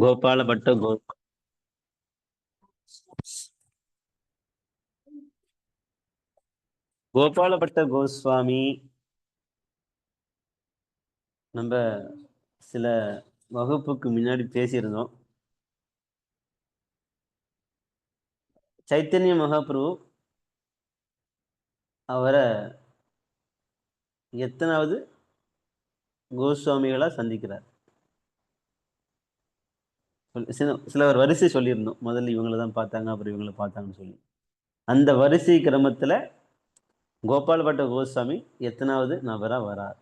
கோபாலபட்ட கோபாலபட்ட கோஸ்வாமி நம்ம சில வகுப்புக்கு முன்னாடி பேசியிருந்தோம். சைத்தன்ய மகாபிரபு அவரை எத்தனாவது கோஸ்வாமிகளா சந்திக்கிறார்? சிலவர் வரிசை சொல்லியிருந்தோம். முதல்ல இவங்களை தான் பார்த்தாங்க, அப்புறம் இவங்களை பார்த்தாங்கன்னு சொல்லி. அந்த வரிசை கிரமத்துல கோபாலபட்ட கோஸ்வாமி எத்தனாவது நபரா வரார்?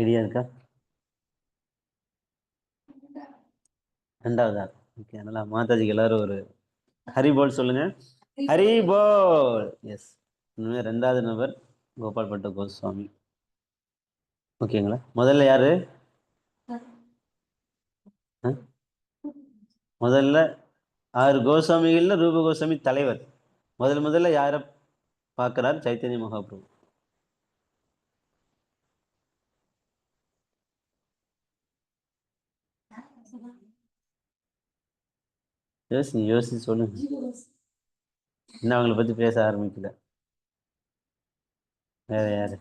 ஐடியா இருக்கா? ரெண்டாவதா? ஓகே, அதனால மாதாஜிக்கு எல்லாரும் ஒரு ஹரிபோல் சொல்லுங்க. ஹரிபோல். எஸ், ரெண்டாவது நபர் கோபால்பட்ட கோஸ்வாமி. ஓகேங்களா? முதல்ல யாரு? முதல்ல 6 கோஸ்வாமிகள்ல ரூப கோஸ்வாமி தலைவர். முதல்ல யாரை பார்க்கிறார் சைத்தன்ய மகாபிரபு? யோசிச்சு சொல்லுங்க. இன்னும் அவங்களை பத்தி பேச ஆரம்பிக்கல. வேற யாரு?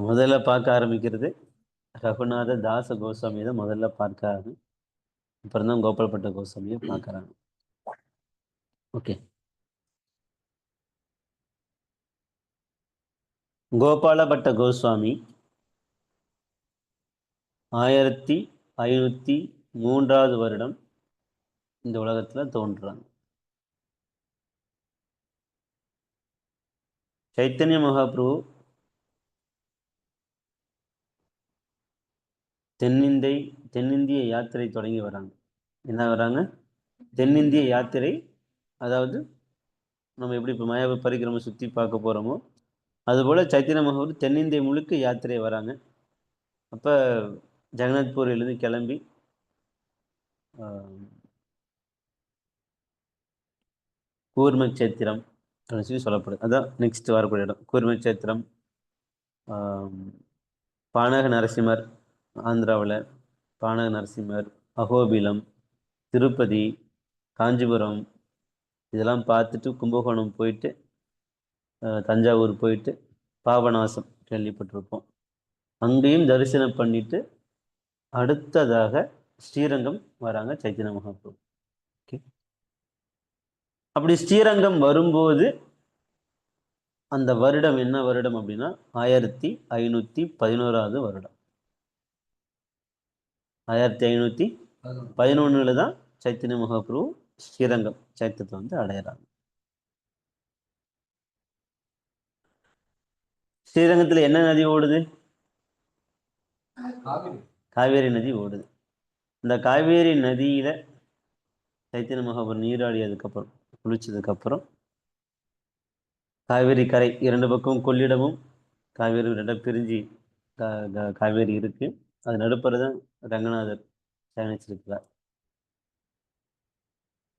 முதல்ல பார்க்க ஆரம்பிக்கிறது ரகுநாத தாச கோஸ்வாமி தான் முதல்ல பார்க்கிறாங்க. அப்புறம் தான் கோபால்பட்ட கோஸ்வாமியை பார்க்கறாங்க. ஓகே. கோபாலபட்ட கோஸ்வாமி 1503 வருடம் இந்த உலகத்துல தோன்றுறாங்க. சைத்தன்ய மகாபிரபு தென்னிந்திய யாத்திரை தொடங்கி வராங்க. என்ன வராங்க? தென்னிந்திய யாத்திரை. அதாவது நம்ம எப்படி இப்போ மாயாவை பரிக்கிரம சுற்றி பார்க்க போகிறோமோ அதுபோல் சைத்தன்ய மகாபிரபு தென்னிந்திய முழுக்க யாத்திரை வராங்க. அப்போ ஜெகநாத்பூரிலிருந்து கிளம்பி கூர்மக்ஷேத்திரம் அப்படின்னு சொல்லி சொல்லப்படுது. அதான் நெக்ஸ்ட் வரக்கூடிய இடம் கூர்மக்ஷேத்திரம். பானக நரசிம்மர் ஆந்திராவில், பானக நரசிம்மர், அகோபிலம், திருப்பதி, காஞ்சிபுரம் இதெல்லாம் பார்த்துட்டு கும்பகோணம் போயிட்டு தஞ்சாவூர் போயிட்டு பாபநாசம் கேள்விப்பட்டிருப்போம். அங்கேயும் தரிசனம் பண்ணிட்டு அடுத்ததாக ஸ்ரீரங்கம் வராங்க சைத்தன்ய மகாபிரபு. ஓகே. அப்படி ஸ்ரீரங்கம் வரும்போது அந்த வருடம் என்ன வருடம் அப்படின்னா 1511 வருடம். 1511 தான் சைத்தன்ய மகாபிரபு ஸ்ரீரங்கம் சைத்தத்தை வந்து அடையிறாங்க. ஸ்ரீரங்கத்துல என்ன நதி ஓடுது? காவேரி நதி ஓடுது. இந்த காவேரி நதியில சைத்தன்ய மகாபிரபு நீராடியதுக்கப்புறம் குளிச்சதுக்கப்புறம் காவேரி கரை இரண்டு பக்கம் கொள்ளிடமும் காவேரி ரெண்டாக பிரிஞ்சு காவேரி இருக்கு. அது நடுப்புற தான் ரங்கநாதர் சயனிச்சிருக்கிறார்.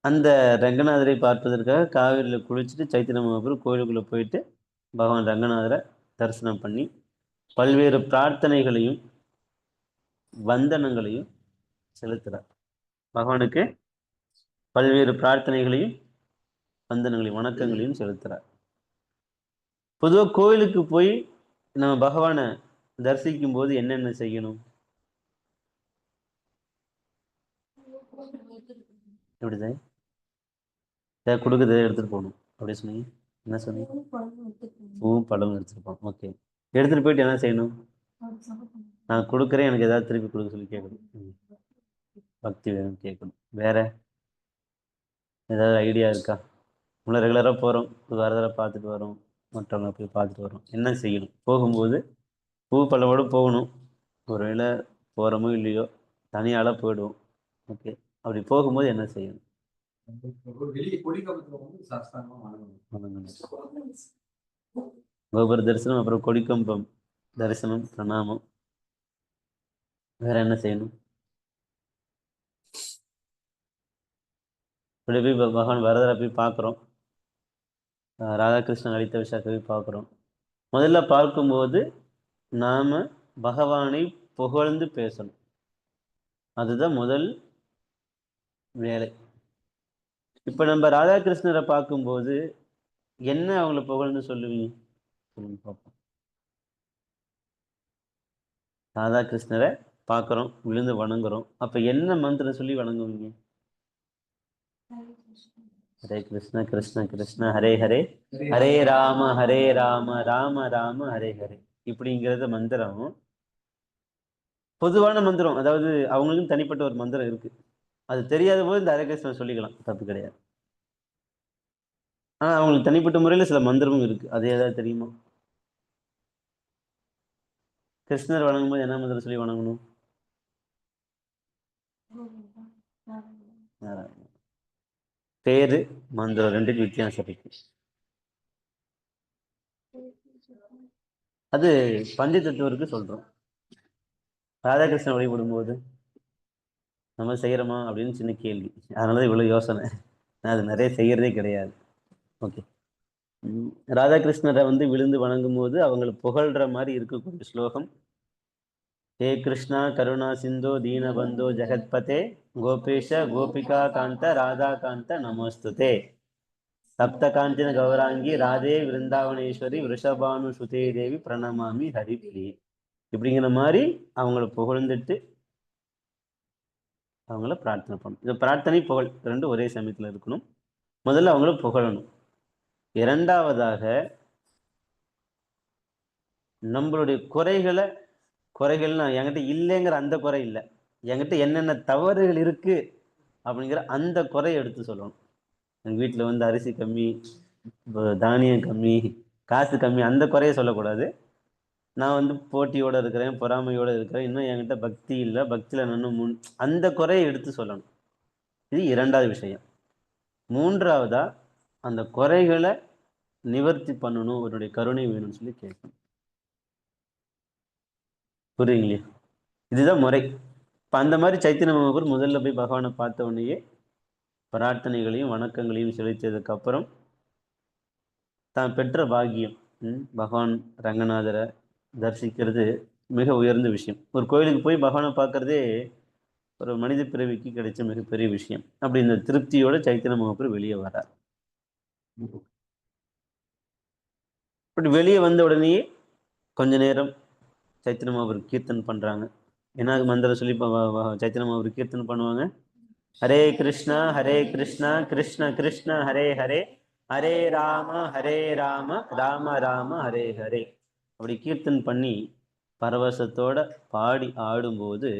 அந்த ரங்கநாதரை பார்ப்பதற்காக காவேரியில் குளிச்சுட்டு சைத்தன்ய மகாபிரபு கோயிலுக்குள்ளே போயிட்டு பகவான் ரங்கநாதரை தரிசனம் பண்ணி பல்வேறு பிரார்த்தனைகளையும் வந்தனங்களையும் செலுத்துகிறார். பகவானுக்கு பல்வேறு பிரார்த்தனைகளையும் வந்தனங்களையும் வணக்கங்களையும் செலுத்துகிறார். பொதுவாக கோயிலுக்கு போய் நம்ம பகவானை தரிசிக்கும் போது என்னென்ன செய்யணும்? எப்படிதான் கொடுக்குறத எடுத்துட்டு போகணும் அப்படி சொன்னீங்க. என்ன சொன்னீங்க? பூவும் பழமும் எடுத்துட்டு போகணும். ஓகே. எடுத்துட்டு போயிட்டு என்ன செய்யணும்? நான் கொடுக்குறேன், எனக்கு ஏதாவது திருப்பி கொடுக்க சொல்லி கேட்கணும். பக்தி வேணும் கேட்கணும். வேற ஏதாவது ஐடியா இருக்கா? நம்மள ரெகுலராக போகிறோம், வேறு தடவை பார்த்துட்டு வரோம், மற்றவங்களை போய் பார்த்துட்டு வரோம். என்ன செய்யணும்? போகும்போது பூ பழமோடு போகணும். ஒருவேளை போகிறோமோ இல்லையோ தனியால போயிடுவோம். ஓகே. அப்படி போகும்போது என்ன செய்யணும்? கோபுர தரிசனம், அப்புறம் கொடிக்கம்பம் தரிசனம், பிரணாமம். வேற என்ன செய்யணும்? இப்படி போய் பகவான் வரதரை போய் பார்க்குறோம். ராதாகிருஷ்ணன் லலிதா விஷாக்கை பார்க்குறோம். முதல்ல பார்க்கும்போது நாம பகவானை புகழ்ந்து பேசணும். அதுதான் முதல் வேலை. இப்ப நம்ம ராதாகிருஷ்ணரை பார்க்கும்போது என்ன அவங்கள புகழ்ந்து சொல்லுவீங்க? சொல்லுங்க பார்ப்போம். ராதாகிருஷ்ணரை பார்க்குறோம், விழுந்து வணங்குறோம். அப்ப என்ன மந்திரம் சொல்லி வணங்குவீங்க? ஹரே கிருஷ்ண கிருஷ்ண கிருஷ்ண ஹரே ஹரே, ஹரே ராம ஹரே ராம ராம ராம ஹரே ஹரே. இப்படிங்கிறத மந்திரம் பொதுவான மந்திரம். அதாவது அவங்களுக்கும் தனிப்பட்ட ஒரு மந்திரம் இருக்கு. அது தெரியாத போது இந்த ஹரே கிருஷ்ணன் சொல்லிக்கலாம், தப்பு கிடையாது. ஆனா அவங்களுக்கு தனிப்பட்ட முறையில சில மந்திரமும் இருக்கு. அது ஏதாவது தெரியுமா? கிருஷ்ணர் வணங்கும் போது என்ன மந்திரம் சொல்லி வணங்கணும்? பேரு மந்திரம் ரெண்டுக்கு வித்தியாசம் இருக்கு. அது பஞ்ச தத்துவருக்கு சொல்றோம். ராதாகிருஷ்ணன் வழிபடும் போது நம்ம செய்யறோமா அப்படின்னு சின்ன கேள்வி. அதனாலதான் இவ்வளவு யோசனை. நான் அது நிறைய செய்யறதே கிடையாது. ஓகே. ராதாகிருஷ்ணரை விழுந்து வணங்கும் போது அவங்களை புகழ்ற மாதிரி இருக்கக்கூடிய ஸ்லோகம். ஹே கிருஷ்ணா கருணா சிந்தோ தீனபந்தோ ஜெகத்பதே கோபேஷ கோபிகா காந்த ராதா காந்த நமஸ்துதே சப்த காஞ்சன கௌராங்கி ராதே விருந்தாவனேஸ்வரி ரிஷபானு சுதே தேவி பிரணமாமி ஹரிப்ரியே. இப்படிங்கிற மாதிரி அவங்கள புகழ்ந்துட்டு அவங்கள பிரார்த்தனை பண்ணணும். இந்த பிரார்த்தனை புகழ் ரெண்டும் ஒரே சமயத்துல இருக்கணும். முதல்ல அவங்கள புகழணும். இரண்டாவதாக நம்மளுடைய குறைகள்னா என்கிட்ட இல்லைங்கிற அந்த குறை இல்லை, என்கிட்ட என்னென்ன தவறுகள் இருக்கு அப்படிங்கிற அந்த குறையை எடுத்து சொல்லணும். எங்கள் வீட்டில் அரிசி கம்மி, தானியம் கம்மி, காசு கம்மி, அந்த குறையை சொல்லக்கூடாது. நான் போட்டியோட இருக்கிறேன், பொறாமையோட இருக்கிறேன், இன்னும் என்கிட்ட பக்தி இல்லை, பக்தியில் நான் அந்த குறையை எடுத்து சொல்லணும். இது இரண்டாவது விஷயம். மூன்றாவதா அந்த குறைகளை நிவர்த்தி பண்ணணும், அவருடைய கருணை வேணும்னு சொல்லி கேட்கணும். புரியுங்களா? இதுதான் முறை. இப்போ அந்த மாதிரி சைத்தன்ய மகாபிரபு முதல்ல போய் பகவானை பார்த்த உடனேயே பிரார்த்தனைகளையும் வணக்கங்களையும் செலுத்தியதுக்கு அப்புறம் தான் பெற்ற பாக்கியம், பகவான் ரங்கநாதரை தரிசிக்கிறது மிக உயர்ந்த விஷயம். ஒரு கோயிலுக்கு போய் பகவானை பார்க்கறதே ஒரு மனித பிறவிக்கு கிடைச்ச மிகப்பெரிய விஷயம். அப்படி இந்த திருப்தியோட சைத்தன்ய மகாபிரபு வெளியே வரார். இப்படி வெளியே வந்த உடனேயே கொஞ்ச நேரம் சைத்தன்ய மகாபிரபு கீர்த்தன் பண்றாங்க. என்ன மந்திரம் சொல்லி சைத்தன்ய மகாபிரபு கீர்த்தன் பண்ணுவாங்க? ஹரே கிருஷ்ணா கிருஷ்ண கிருஷ்ண ஹரே ஹரே, ஹரே ராம ராம ராம ஹரே ஹரே. அப்படி கீர்த்தன் பண்ணி பரவசத்தோட பாடி ஆடும்போது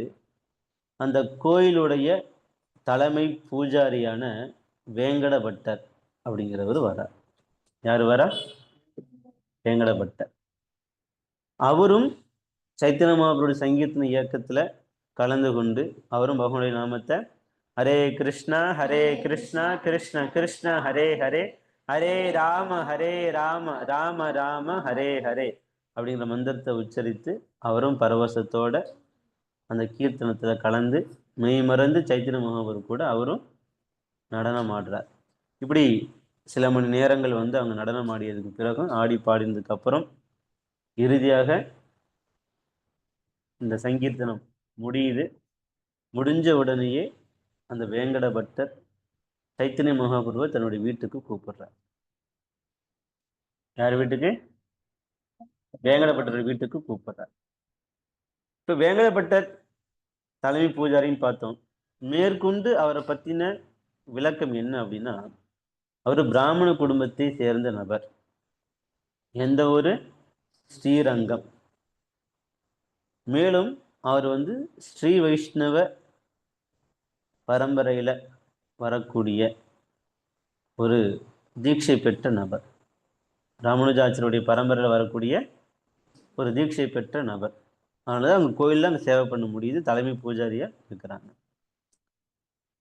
அந்த கோயிலுடைய தலைமை பூஜாரியான வேங்கட பட்டர் அப்படிங்கிறவர் வரார். யாரு வரா? வேங்கட பட்டர். அவரும் சைத்தன்ய மகாபிரபுடைய சங்கீர்த்தன இயக்கத்துல கலந்து கொண்டு அவரும் பகவானுடைய நாமத்தை ஹரே கிருஷ்ணா கிருஷ்ண கிருஷ்ண ஹரே ஹரே, ஹரே ராம ராம ராம ஹரே ஹரே அப்படிங்கிற மந்திரத்தை உச்சரித்து அவரும் பரவசத்தோட அந்த கீர்த்தனத்துல கலந்து மெய் மறந்து சைத்தன்ய மகாபிரபு கூட அவரும் நடனம் ஆடுறார். இப்படி சில மணி நேரங்கள் அவங்க நடனம் ஆடியதுக்கு பிறகும் ஆடி பாடினதுக்கு அப்புறம் இறுதியாக இந்த சங்கீர்த்தனம் முடியுது. முடிஞ்ச உடனேயே அந்த வேங்கட பட்டர் சைத்தன்ய மகாபிரபுவை தன்னுடைய வீட்டுக்கு கூப்பிடுறார். யார் வீட்டுக்கு? வேங்கட பட்டர் வீட்டுக்கு கூப்பிடுறார். இப்ப வேங்கட பட்டர் தலைமை பூஜாரின்னு பார்த்தோம். மேற்கொண்டு அவரை பத்தின விளக்கம் என்ன அப்படின்னா, அவர் பிராமண குடும்பத்தை சேர்ந்த நபர். எந்த ஒரு ஸ்ரீரங்கம். மேலும் அவர் ஸ்ரீ வைஷ்ணவ பரம்பரையில வரக்கூடிய ஒரு தீட்சை பெற்ற நபர். ராமானுஜாச்சாரியருடைய பரம்பரையில் வரக்கூடிய ஒரு தீட்சை பெற்ற நபர். அதனாலதான் அவங்க கோயில்ல அங்க சேவை பண்ண முடியுது, தலைமை பூஜாரியா இருக்கிறாங்க.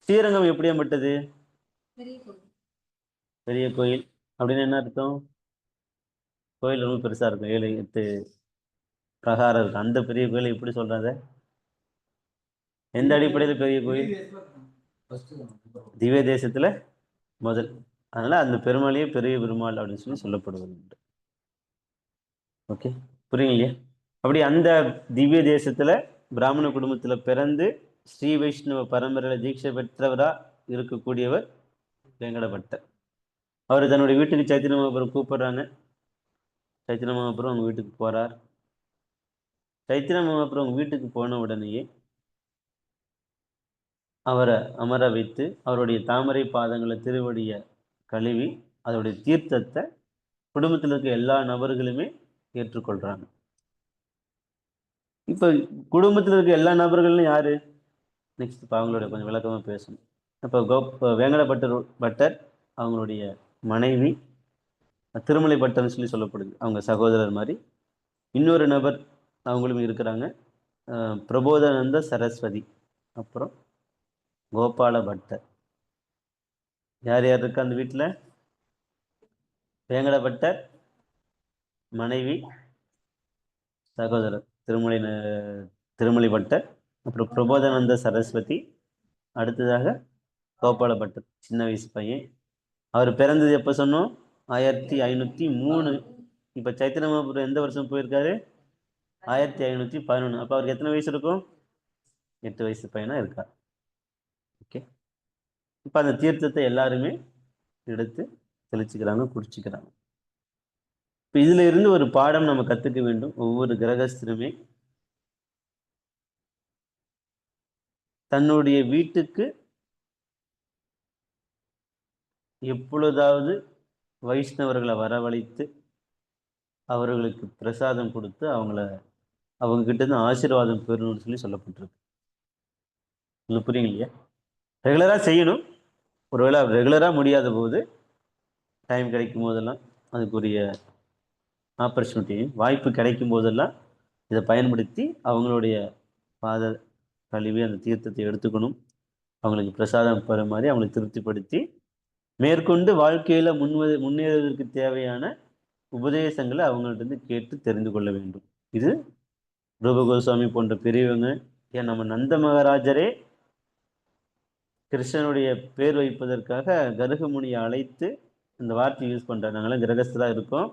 ஸ்ரீரங்கம் எப்படியாப்பட்டது? பெரிய கோயில். அப்படின்னு என்ன அர்த்தம்? கோயில் ரொம்ப பெருசா இருக்கும். 7 8 பிரகாரம் இருக்கு. அந்த பெரிய கோயில் எப்படி சொல்றாங்க? எந்த அடிப்படையில் பெரிய கோயில்? திவ்ய தேசத்துல முதல். அதனால அந்த பெருமாளையே பெரிய பெருமாள் அப்படின்னு சொல்லி சொல்லப்படுவது உண்டு. ஓகே, புரியுங்க? அப்படி அந்த திவ்ய தேசத்துல பிராமண குடும்பத்துல பிறந்து ஸ்ரீ வைஷ்ணவ பரம்பரையில தீட்சை பெற்றவரா இருக்கக்கூடியவர் வேங்கடபட்டர். அவர் தன்னுடைய வீட்டுக்கு சைத்தன்ய மகாபுரம் கூப்பிடுறாங்க. சைத்தன்ய மகாபுரம் அவங்க வீட்டுக்கு போறார். சைத்தன்ய மகாபுரம் அவங்க வீட்டுக்கு போன உடனேயே அவரை அமர வைத்து அவருடைய தாமரை பாதங்களை திருவடிய கழுவி அதோடைய தீர்த்தத்தை குடும்பத்தில் இருக்க எல்லா நபர்களுமே ஏற்றுக்கொள்றாங்க. இப்ப குடும்பத்தில் இருக்க எல்லா நபர்களும் யாரு? நெக்ஸ்ட் இப்போ அவங்களோட கொஞ்சம் விளக்கமா பேசணும். இப்போ வேங்கடபட்டர் அவங்களுடைய மனைவி திருமலை பட்டர்னு சொல்லப்படுது, அவங்க சகோதரர் மாதிரி. இன்னொரு நபர் அவங்களும் இருக்கிறாங்க, பிரபோதானந்த சரஸ்வதி, அப்புறம் கோபால பட்டர். யார் யார் இருக்கா அந்த வீட்டில்? வேங்கடபட்டர், மனைவி, சகோதரர் திருமலை பட்டர், அப்புறம் பிரபோதானந்த சரஸ்வதி, அடுத்ததாக கோபால பட்டர், சின்ன வயசு பையன். அவர் பிறந்தது எப்போ சொன்னோம்? 1503. இப்போ சைத்தன்ய மகாபுரம் எந்த வருஷம் போயிருக்காரு? 1511. அப்போ அவருக்கு எத்தனை வயசு இருக்கும்? 8 வயசு பையனா இருக்கார். ஓகே, இப்போ அந்த தீர்த்தத்தை எல்லாருமே எடுத்து தெளிச்சுக்கிறாங்க, குடிச்சுக்கிறாங்க. இப்போ இதுல இருந்து ஒரு பாடம் நம்ம கத்துக்க வேண்டும். ஒவ்வொரு கிரகஸ்தருமே தன்னுடைய வீட்டுக்கு எப்பொழுதாவது வைஷ்ணவர்களை வரவழைத்து அவர்களுக்கு பிரசாதம் கொடுத்து அவங்க கிட்ட இருந்து ஆசீர்வாதம் பெறணும்னு சொல்லப்பட்டிருக்கு. உங்களுக்கு புரியுங்க? ரெகுலரா செய்யணும். ஒருவேளை ரெகுலரா முடியாத போது டைம் கிடைக்கும் போதெல்லாம் அதுக்குரிய ஆப்பர்ச்சுனிட்டி வாய்ப்பு கிடைக்கும் போதெல்லாம் இதை பயன்படுத்தி அவங்களுடைய பாத கழுவி அந்த தீர்த்தத்தை எடுத்துக்கணும். அவங்களுக்கு பிரசாதம் பெற மாதிரி அவங்களை திருப்திப்படுத்தி மேற்கொண்டு வாழ்க்கையில முன்னேறுவதற்கு தேவையான உபதேசங்களை அவங்கள்ட்ட கேட்டு தெரிந்து கொள்ள வேண்டும். இது ரூப கோஸ்வாமி போன்ற பெரியவங்க, ஏன் நம்ம நந்த மகாராஜரே கிருஷ்ணனுடைய பேர் வைப்பதற்காக கருகமுனியை அழைத்து இந்த வார்த்தை யூஸ் பண்றாரு, நாங்களாம் கிரகஸ்தராக இருக்கோம்,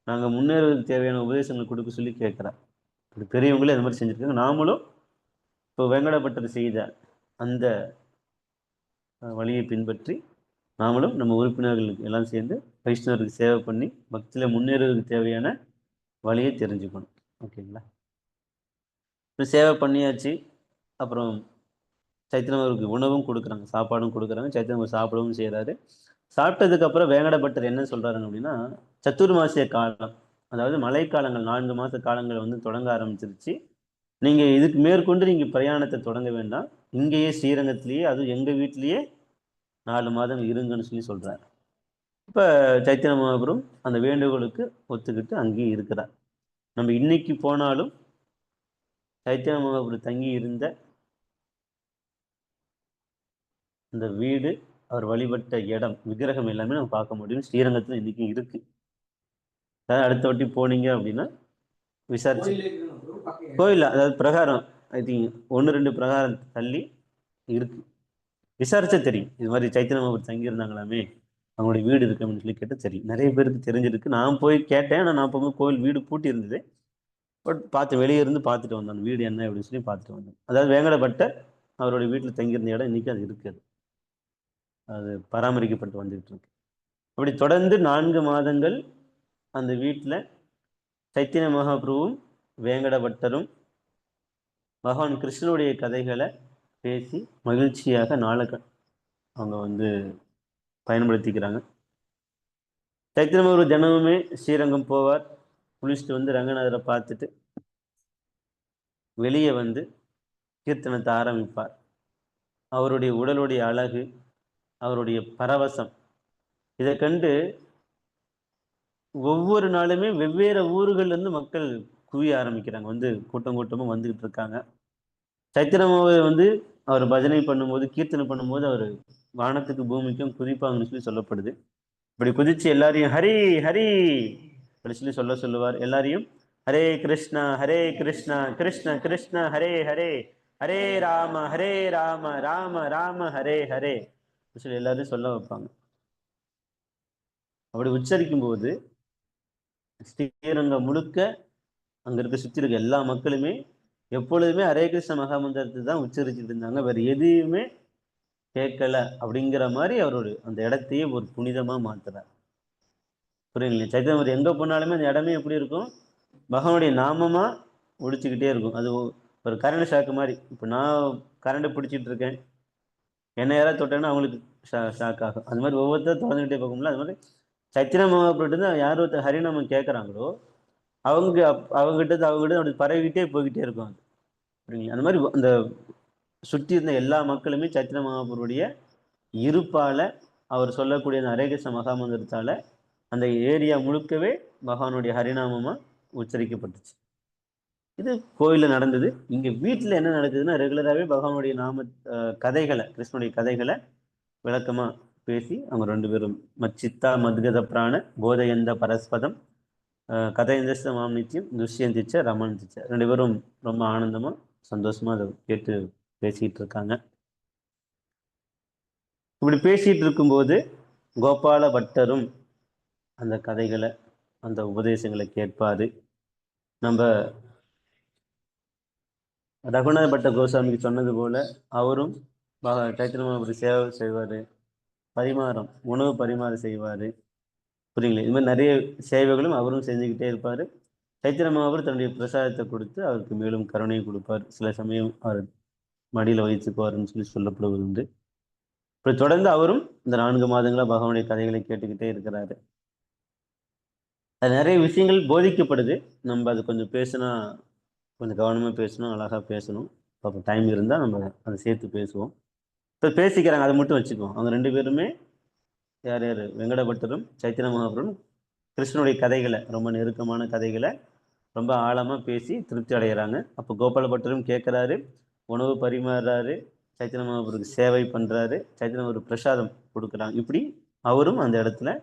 நாங்கள் முன்னேறுவதற்கு தேவையான உபதேசங்கள் கொடுக்க சொல்லி கேட்குறார். இப்படி பெரியவங்களே அந்த மாதிரி செஞ்சுருக்காங்க. நாமளும் இப்போ வெங்கடப்பட்டர் செய்த அந்த வழியை பின்பற்றி நாமளும் நம்ம உறுப்பினர்களுக்கு எல்லாம் சேர்ந்து வைஷ்ணவருக்கு சேவை பண்ணி பக்தியில் முன்னேறுவதற்கு தேவையான வழியை தெரிஞ்சுக்கணும். ஓகேங்களா? இப்போ சேவை பண்ணியாச்சு. அப்புறம் சைத்தன்யருக்கு உணவும் கொடுக்குறாங்க, சாப்பாடும் கொடுக்குறாங்க. சைத்தன்யர் சாப்பிடவும் செய்கிறாரு. சாப்பிட்டதுக்கப்புறம் வேங்கடப்பட்டர் என்ன சொல்கிறாருங்க அப்படின்னா, சத்துர்மாசிய காலம், அதாவது மழைக்காலங்கள் 4 மாத காலங்கள் வந்து தொடங்க ஆரம்பிச்சிருச்சு. நீங்கள் இதுக்கு மேற்கொண்டு நீங்கள் பிரயாணத்தை தொடங்க வேண்டாம், இங்கேயே ஸ்ரீரங்கத்திலேயே, அதுவும் எங்கள் வீட்டிலேயே 4 மாதம் இருங்கன்னு சொல்கிறார். இப்போ சைத்தன்ய மகாபுரம் அந்த வேண்டுகோளுக்கு ஒத்துக்கிட்டு அங்கேயே இருக்கிறார். நம்ம இன்னைக்கு போனாலும் சைத்தன்ய மகாபுரம் தங்கி இருந்த அந்த வீடு, அவர் வழிபட்ட இடம், விக்கிரகம் எல்லாமே நம்ம பார்க்க முடியும். ஸ்ரீரங்கத்தில் இன்னைக்கும் இருக்கு. அதாவது அடுத்த வாட்டி போனீங்க அப்படின்னா விசாரிச்சு கோயில், அதாவது பிரகாரம், ஐ திங்க் 1-2 பிரகாரம் தள்ளி இருக்கு. விசாரிச்சா தெரியும். இது மாதிரி சைத்தன்ய மகாபுரம் தங்கியிருந்தாங்களாமே, அவங்களுடைய வீடு இருக்கு அப்படின்னு சொல்லி கேட்டால் தெரியும். நிறைய பேருக்கு தெரிஞ்சிருக்கு. நான் போய் கேட்டேன், ஆனால் நான் போகும்போது கோயில் வீடு பூட்டி இருந்தது. பட் பார்த்து வெளியே இருந்து பார்த்துட்டு வந்தேன் வீடு என்ன அப்படின்னு சொல்லி பார்த்துட்டு வந்தேன். அதாவது வேங்கடப்பட்டர் அவருடைய வீட்டில் தங்கியிருந்த இடம் இன்னைக்கு அது இருக்குது. அது பராமரிக்கப்பட்டு வந்துகிட்டு இருக்கு. அப்படி தொடர்ந்து 4 மாதங்கள் அந்த வீட்டில் சைத்தன்ய மகாபிரபுவும் வேங்கடபட்டரும் பகவான் கிருஷ்ணனுடைய கதைகளை பேசி மகிழ்ச்சியாக அவங்க வந்து பயன்படுத்திக்கிறாங்க. சைத்தன்ய மகாபிரபு தினமுமே ஸ்ரீரங்கம் போவார். குளிச்சுட்டு வந்து ரங்கநாதரை பார்த்துட்டு வெளியே வந்து கீர்த்தனத்தை ஆரம்பிப்பார். அவருடைய உடலுடைய அழகு, அவருடைய பரவசம், இதை கண்டு ஒவ்வொரு நாளுமே வெவ்வேறு ஊர்கள்ல இருந்து மக்கள் குவிய ஆரம்பிக்கிறாங்க, வந்து கூட்டம் கூட்டமும் வந்துகிட்டு இருக்காங்க. சைத்தன்ய வந்து அவர் பஜனை பண்ணும்போது, கீர்த்தனை பண்ணும்போது அவர் வானத்துக்கு பூமிக்கும் குதிப்பாங்கன்னு சொல்லப்படுது. இப்படி குதிச்சு எல்லாரையும் ஹரி ஹரி அப்படி சொல்லுவார். எல்லாரையும் ஹரே கிருஷ்ணா ஹரே கிருஷ்ணா கிருஷ்ண கிருஷ்ண ஹரே ஹரே ஹரே ராம ராம ராம ஹரே ஹரே சொல்லி எல்லாரும் சொல்ல வைப்பாங்க. அப்படி உச்சரிக்கும் போது ஸ்ரீரங்கம் முழுக்க அங்க இருக்க சுற்றி இருக்க எல்லா மக்களுமே எப்பொழுதுமே ஹரே கிருஷ்ண மகாமந்திரத்தை தான் உச்சரிச்சுட்டு இருந்தாங்க. வேற எதையுமே கேட்கல. அப்படிங்கிற மாதிரி அவரோட அந்த இடத்தையே ஒரு புனிதமா மாத்துறார். புரியுங்களா? சைத்தன்யர் எங்க போனாலுமே அந்த இடமே எப்படி இருக்கும்? பகவானுடைய நாமமா ஒழிச்சுக்கிட்டே இருக்கும். அது ஒரு கரண்ட் ஷாக்கு மாதிரி. இப்போ நான் கரண்ட் பிடிச்சிட்டு இருக்கேன், என்ன யாராவது தொட்டேன்னா அவங்களுக்கு ஷாக் ஆகும். அது மாதிரி ஒவ்வொருத்தரும் தொடர்ந்துகிட்டே போகும்ல. அது மாதிரி சைத்தன்ய மகாபிரபு தான் யார் ஒருத்தர் ஹரிநாமம் கேட்குறாங்களோ அவங்ககிட்ட அப்படி பரவிக்கிட்டே போய்கிட்டே இருக்கும் அது. புரியுங்களா? அந்த மாதிரி அந்த சுற்றி இருந்த எல்லா மக்களுமே சைத்தன்ய மகாபிரபுடைய இருப்பால, அவர் சொல்லக்கூடிய அந்த ஹரே கிருஷ்ண மகாமந்திரத்தால அந்த ஏரியா முழுக்கவே பகவானுடைய ஹரிநாமமா உச்சரிக்கப்பட்டுச்சு. இது கோயிலில் நடந்தது. இங்க வீட்டில் என்ன நடக்குதுன்னா, ரெகுலராகவே பகவானுடைய நாம கதைகளை, கிருஷ்ணனுடைய கதைகளை விளக்கமா பேசி அவங்க ரெண்டு பேரும் மச்சித்தா மத்கத பிராண போதயந்த பரஸ்பதம் கதையந்த மாம்னித்யம் துஷ்யந்திச்ச ரமணிச்ச, ரெண்டு பேரும் ரொம்ப ஆனந்தமா சந்தோஷமா அதை கேட்டு பேசிட்டு இருக்காங்க. இப்படி பேசிட்டு இருக்கும்போது கோபால பட்டரும் அந்த கதைகளை, அந்த உபதேசங்களை கேட்பாரு. நம்ம ரகுநாத பட்ட கோசாமிக்கு சொன்னது போல அவரும் சைத்தன்ய மகாபிரபு சேவை செய்வார், பரிமாறம் உணவு பரிமாறம் செய்வார். புரியுங்களா? இது மாதிரி நிறைய சேவைகளும் அவரும் செஞ்சுக்கிட்டே இருப்பார். சைத்தன்ய மகாபிரபு தன்னுடைய பிரசாதத்தை கொடுத்து அவருக்கு மேலும் கருணையை கொடுப்பார். சில சமயம் அவர் மடியில் வைத்துக்குவார்னு சொல்லி சொல்லப்படுவது உண்டு. இப்படி தொடர்ந்து அவரும் இந்த 4 மாதங்களாக பகவானுடைய கதைகளை கேட்டுக்கிட்டே இருக்கிறாரு. அது நிறைய விஷயங்கள் போதிக்கப்படுது. நம்ம அது கொஞ்சம் பேசினா, கொஞ்சம் கவனமாக பேசணும், அழகாக பேசணும். அப்போ டைம் இருந்தால் நம்ம அதை சேர்த்து பேசுவோம். இப்போ பேசிக்கிறாங்க, அதை மட்டும் வச்சுக்குவோம். அவங்க ரெண்டு பேருமே யார் யார்? வெங்கடபட்டரும் சைத்தன்ய மகாபிரபும் கிருஷ்ணனுடைய கதைகளை, ரொம்ப நெருக்கமான கதைகளை ரொம்ப ஆழமாக பேசி திருப்தி அடைகிறாங்க. அப்போ கோபாலபட்டரும் கேட்குறாரு, உணவு பரிமாறுறாரு, சைத்தன்ய மகாபிரபுக்கு சேவை பண்ணுறாரு, சைத்தன்ய மகாபிரபு பிரசாதம் கொடுக்குறாங்க. இப்படி அவரும் அந்த இடத்துல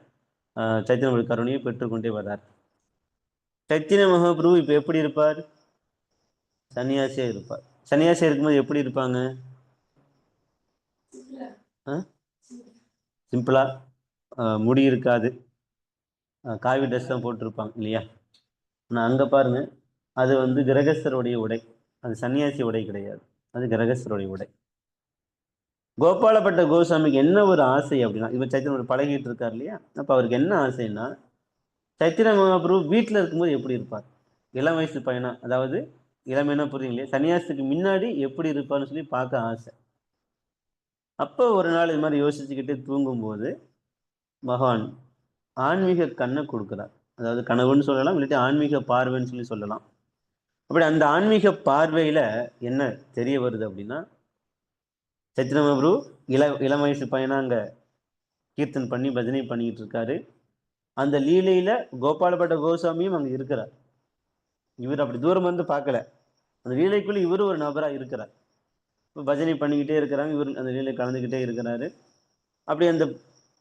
சைத்தன்ய மகாபிரபு கருணையை பெற்றுக்கொண்டே வர்றார். சைத்தன்ய மகாபிரபு இப்போ எப்படி இருப்பார்? சன்னியாசியாக இருப்பார். சன்னியாசியாக இருக்கும்போது எப்படி இருப்பாங்க? சிம்பிளா, முடி இருக்காது, காவி ட்ரெஸ் தான் போட்டிருப்பாங்க இல்லையா? ஆனால் அங்கே பாருங்க, அது வந்து கிரகஸ்தருடைய உடை, அது சன்னியாசி உடை கிடையாது, அது கிரகஸ்தருடைய உடை. கோபாலப்பட்ட கோசாமிக்கு என்ன ஒரு ஆசை அப்படின்னா, இவர் சைத்தன்ய பழகிட்டு இருக்கார் இல்லையா? அப்போ அவருக்கு என்ன ஆசைன்னா, சைத்தன்ய மகாபிரபு வீட்டில் இருக்கும்போது எப்படி இருப்பார், இளம் வயசு பையனா, அதாவது இளமைனா புரியுங்க இல்லையா, சன்னியாசத்துக்கு முன்னாடி எப்படி இருப்பார்னு சொல்லி பார்க்க ஆசை. அப்போ ஒரு நாள் இது மாதிரி யோசிச்சுக்கிட்டு தூங்கும்போது பகவான் ஆன்மீக கண்ணை கொடுக்குறார். அதாவது கனவுன்னு சொல்லலாம், இல்லாட்டி ஆன்மீக பார்வைன்னு சொல்லி சொல்லலாம். அப்படி அந்த ஆன்மீக பார்வையில என்ன தெரிய வருது அப்படின்னா, சைத்தன்ய மகாபிரபு இளம் வயசு பையனா அங்க கீர்த்தன் பண்ணி பஜனை பண்ணிக்கிட்டு இருக்காரு. அந்த லீலையில கோபாலபட்ட கோசாமியும் அங்க இருக்கிறார். இவர் அப்படி தூரம் வந்து பார்க்கல, அந்த லீலைக்குள்ள இவரு ஒரு நபரா இருக்கிறார். பஜனை பண்ணிக்கிட்டே இருக்கிறாங்க, இவர் அந்த லீலை கலந்துக்கிட்டே இருக்கிறாரு. அப்படி அந்த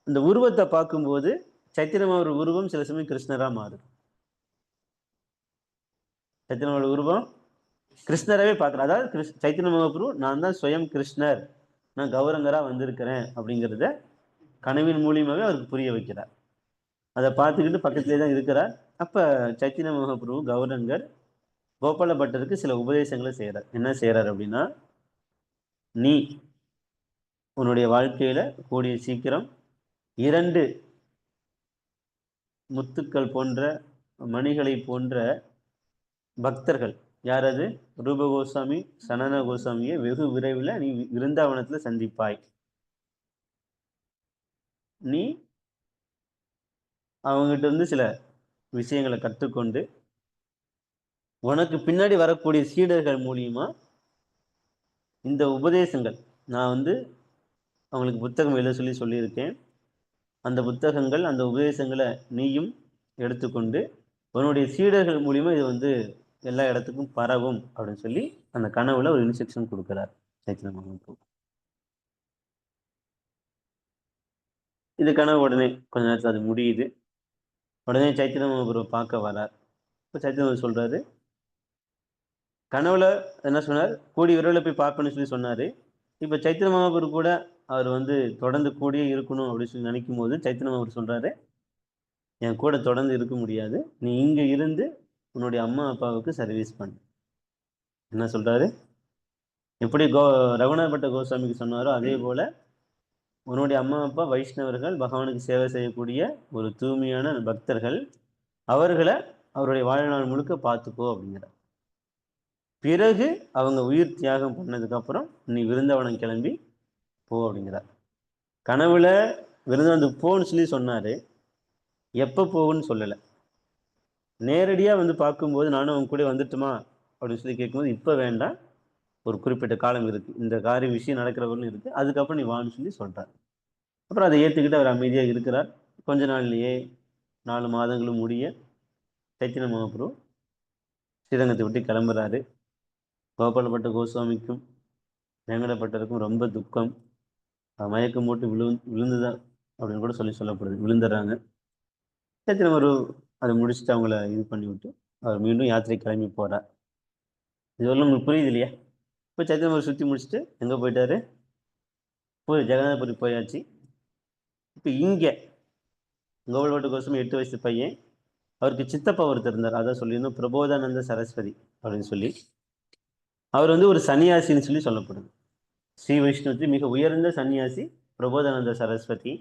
அந்த உருவத்தை பார்க்கும்போது சைத்தன்ய மகாபிரபு உருவம் சில சமயம் கிருஷ்ணரா மாறுது. சைத்தன்ய மகாபிரபு உருவம் கிருஷ்ணராகவே பார்க்குறேன். அதாவது சைத்தன்ய மகாபிரபு நான் தான் சுயம் கிருஷ்ணர், நான் கௌரங்கரா வந்திருக்கிறேன் அப்படிங்கிறத கனவின் மூலியமாகவே அவருக்கு புரிய வைக்கிறார். அதை பார்த்துக்கிட்டு பக்கத்திலே தான் இருக்கிறார். அப்போ சைத்தன்ய மகாபிரபு கௌரங்கர் கோபால பட்டருக்கு சில உபதேசங்களை செய்கிறார். என்ன செய்கிறார் அப்படின்னா, நீ உன்னுடைய வாழ்க்கையில கூடிய சீக்கிரம் 2 முத்துக்கள் போன்ற, மணிகளை போன்ற பக்தர்கள், யார் அது? ரூப கோஸ்வாமி, சனன கோஸ்வாமியை வெகு விரைவில் நீ விருந்தாவனத்துல சந்திப்பாய். நீ அவங்ககிட்ட இருந்து சில விஷயங்களை கற்றுக்கொண்டு உனக்கு பின்னாடி வரக்கூடிய சீடர்கள் மூலியமா இந்த உபதேசங்கள், நான் வந்து அவங்களுக்கு புத்தகம் எழுத சொல்லி சொல்லியிருக்கேன், அந்த புத்தகங்கள், அந்த உபதேசங்களை நீயும் எடுத்துக்கொண்டு உன்னுடைய சீடர்கள் மூலியமா இது வந்து எல்லா இடத்துக்கும் பரவும் அப்படின்னு சொல்லி அந்த கனவுல ஒரு இன்ஸ்ட்ரக்ஷன் கொடுக்கிறார் சைத்தன்ய மகாபிரபு. இது கனவு உடனே கொஞ்ச நேரத்தில் அது முடியுது. உடனே சைத்தன்ய மகாபிரபு பார்க்க வரார். இப்போ சைத்தன்யர் சொல்றாரு, கனவுல என்ன சொன்னார், கூடிய விரைவில் போய் பார்ப்பேன்னு சொல்லி சொன்னாரு. இப்போ சைத்தன்ய மகாபிரபு கூட அவர் வந்து தொடர்ந்து கூடயே இருக்கணும் அப்படின்னு சொல்லி நினைக்கும் போது சைத்தன்ய மகாபிரபு சொல்றாரு, என் கூட தொடர்ந்து இருக்க முடியாது, நீ இங்க இருந்து உன்னுடைய அம்மா அப்பாவுக்கு சர்வீஸ் பண்ணு. என்ன சொல்றாரு, எப்படி ரகுநாத பட்ட கோஸ்வாமிக்கு சொன்னாரோ அதே போல உன்னுடைய அம்மா அப்பா வைஷ்ணவர்கள், பகவானுக்கு சேவை செய்யக்கூடிய ஒரு தூய்மையான பக்தர்கள், அவர்களை அவருடைய வாழ்நாள் முழுக்க பார்த்துக்கோ அப்படிங்கிற. பிறகு அவங்க உயிர் தியாகம் பண்ணதுக்கு அப்புறம் நீ விருந்தாவனம் கிளம்பி போ அப்படிங்கிறார். கனவுல விருந்தாவனத்துக்கு போன்னு சொல்லி சொன்னாரு, எப்ப போகுன்னு சொல்லலை. நேரடியா வந்து பார்க்கும்போது நானும் அவங்க கூட வந்துட்டுமா அப்படின்னு சொல்லி கேட்கும்போது, இப்ப வேண்டாம், ஒரு குறிப்பிட்ட காலம் இருக்கு, இந்த காரிய விஷயம் நடக்கிறவர்களும் இருக்கு, அதுக்கப்புறம் நீ வான்னு சொல்லி சொல்றாரு. அப்புறம் அதை ஏற்றுக்கிட்டு அவர் அமைதியாக இருக்கிறார். கொஞ்ச நாள்லேயே 4 மாதங்களும் முடிய சைத்தன்ய மகாபிரபு ஸ்ரீரங்கத்தை விட்டு கிளம்புறாரு. கோபாலப்பட்ட கோஸ்வாமிக்கும் வேங்கடப்பட்டருக்கும் ரொம்ப துக்கம். மயக்கம் போட்டு விழுந்துதான் அப்படின்னு கூட சொல்லப்படுது, விழுந்துடுறாங்க. சைத்தன்ய மகாபிரபு அதை முடிச்சுட்டு அவங்கள இது பண்ணி விட்டு அவர் மீண்டும் யாத்திரை கிளம்பி போறார். இது வரலாம் உங்களுக்கு புரியுது இல்லையா? இப்போ சைத்தன்ய மகாபிரபு சுற்றி முடிச்சுட்டு எங்கே போயிட்டாரு, போய் ஜெகநாதபுரி போயாச்சு. இப்போ இங்கே கோபாலப்பட்ட கோஸ்வாமி 8 வயசு பையன், அவருக்கு சித்தப்பா ஒருத்தர் இருந்தார், அதான் சொல்லியிருந்தோம், பிரபோதானந்த சரஸ்வதி அப்படின்னு சொல்லி. அவர் வந்து ஒரு சன்னியாசின்னு சொல்லி சொல்லப்படுது. ஸ்ரீ வைஷ்ணவத்தில் மிக உயர்ந்த சன்னியாசி பிரபோதானந்த சரஸ்வதி.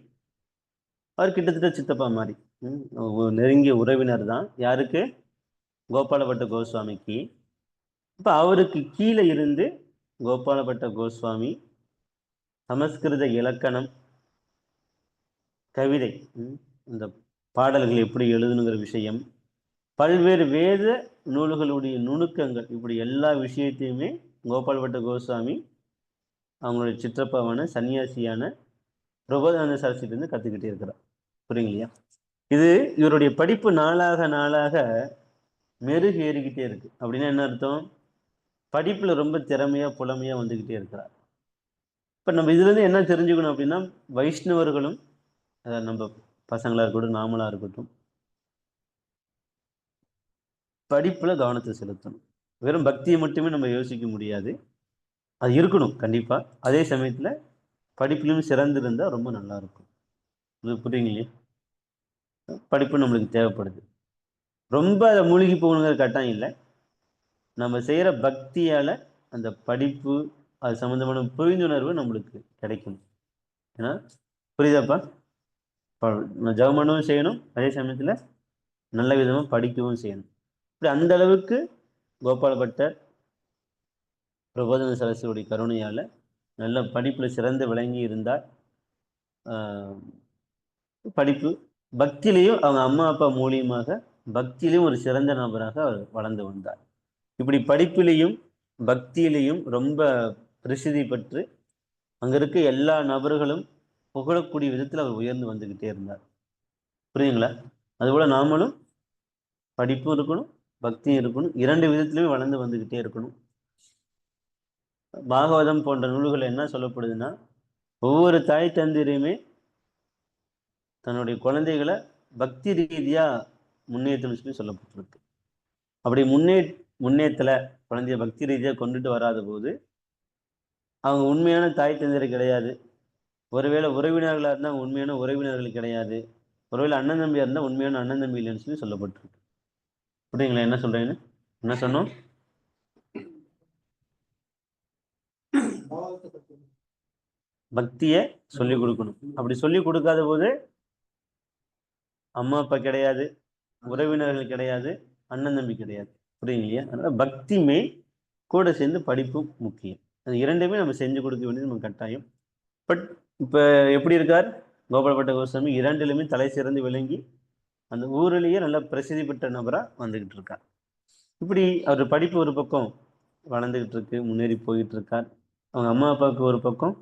அவர் கிட்டத்தட்ட சித்தப்பா மாதிரி, நெருங்கிய உறவினர் தான். யாருக்கு? கோபாலபட்ட கோஸ்வாமிக்கு. இப்போ அவருக்கு கீழே இருந்து கோபாலபட்ட கோஸ்வாமி சமஸ்கிருத இலக்கணம், கவிதை, இந்த பாடல்கள் எப்படி எழுதணுங்கிற விஷயம், பல்வேறு வேத நூல்களுடைய நுணுக்கங்கள், இப்படி எல்லா விஷயத்தையுமே கோபாலபட்ட கோஸ்வாமி அவங்களுடைய சிற்றப்பாவான சன்னியாசியான பிரபோதானந்த சரஸ்வதியிலிருந்து கற்றுக்கிட்டே இருக்கிறார். புரியுங்களையா? இது இவருடைய படிப்பு நாளாக நாளாக மெருகு ஏறிக்கிட்டே இருக்கு. அப்படின்னா என்ன அர்த்தம்? படிப்புல ரொம்ப திறமையா புலமையா வந்துகிட்டே இருக்கிறார். இப்ப நம்ம இதுல இருந்து என்ன தெரிஞ்சுக்கணும் அப்படின்னா, வைஷ்ணவர்களும் நம்ம பசங்களா இருக்கட்டும், நாமளா இருக்கட்டும், படிப்புல கவனத்தை செலுத்தணும். வெறும் பக்தியை மட்டுமே நம்ம யோசிக்க முடியாது, அது இருக்கணும் கண்டிப்பா. அதே சமயத்துல படிப்பிலும் சிறந்து இருந்தா ரொம்ப நல்லா இருக்கும். இது புரியுங்களே? படிப்பு நம்மளுக்கு தேவைப்படுது. ரொம்ப அதை மூழ்கி போகணுங்கிற கட்டாயம் இல்லை. நம்ம செய்கிற பக்தியால் அந்த படிப்பு, அது சம்மந்தமான புரிந்துணர்வு நம்மளுக்கு கிடைக்கும். ஏன்னா புரியுதாப்பா? நான் ஜெபம் பண்ணவும் செய்யணும், அதே சமயத்தில் நல்ல விதமாக படிக்கவும் செய்யணும். இப்படி அந்த அளவுக்கு கோபால பட்டர் பிரபோதன சரஸ்வதியுடைய கருணையால் நல்ல படிப்பில் சிறந்து விளங்கி இருந்தார். படிப்பு பக்தியிலையும் அவங்க அம்மா அப்பா மூலியமாக பக்தியிலையும் ஒரு சிறந்த நபராக அவர் வளர்ந்து வந்தார். இப்படி படிப்பிலையும் பக்தியிலையும் ரொம்ப பிரசித்தி பெற்று அங்க இருக்க எல்லா நபர்களும் புகழக்கூடிய விதத்தில் அவர் உயர்ந்து வந்துகிட்டே இருந்தார். புரியுங்களா? அதுபோல நாமளும் படிப்பும் இருக்கணும், பக்தியும் இருக்கணும், 2 விதத்திலுமே வளர்ந்து வந்துகிட்டே இருக்கணும். பாகவதம் போன்ற நூல்கள் என்ன சொல்லப்படுதுன்னா, ஒவ்வொரு தாய் தந்தையுமே தன்னுடைய குழந்தைகளை பக்தி ரீதியா முன்னேற்றம்னு சொல்லி சொல்லப்பட்டிருக்கு. அப்படி முன்னேற்றல குழந்தைய பக்தி ரீதியா கொண்டுட்டு வராத போது அவங்க உண்மையான தாய் தந்தையர் கிடையாது. ஒருவேளை உறவினர்களாக இருந்தால் உண்மையான உறவினர்கள் கிடையாது. ஒருவேளை அண்ணன் தம்பியாக இருந்தால் உண்மையான அண்ணன் தம்பி இல்லைன்னு சொல்லி சொல்லப்பட்டிருக்கு. புரியுங்களா என்ன சொல்றேன்னு? என்ன சொன்னோம்? பக்தியை சொல்லிக் கொடுக்கணும். அப்படி சொல்லிக் கொடுக்காத போது அம்மா அப்பா கிடையாது, உறவினர்கள் கிடையாது, அண்ணன் தம்பி கிடையாது. புரியுங்களையா? அதனால பக்தியுமே கூட சேர்ந்து படிப்பும் முக்கியம். அது 2மே நம்ம செஞ்சு கொடுக்க வேண்டியது நம்ம கட்டாயம். பட் இப்போ எப்படி இருக்கார் கோபாலபட்ட கோஸ்வாமி? 2லுமே தலை சிறந்து விளங்கி அந்த ஊரிலேயே நல்ல பிரசித்தி பெற்ற நபராக வந்துகிட்டு இருக்கார். இப்படி அவர் படிப்பு ஒரு பக்கம் வளர்ந்துகிட்டு இருக்கு, முன்னேறி போயிட்டு இருக்கார். அவங்க அம்மா அப்பாவுக்கு ஒரு பக்கம்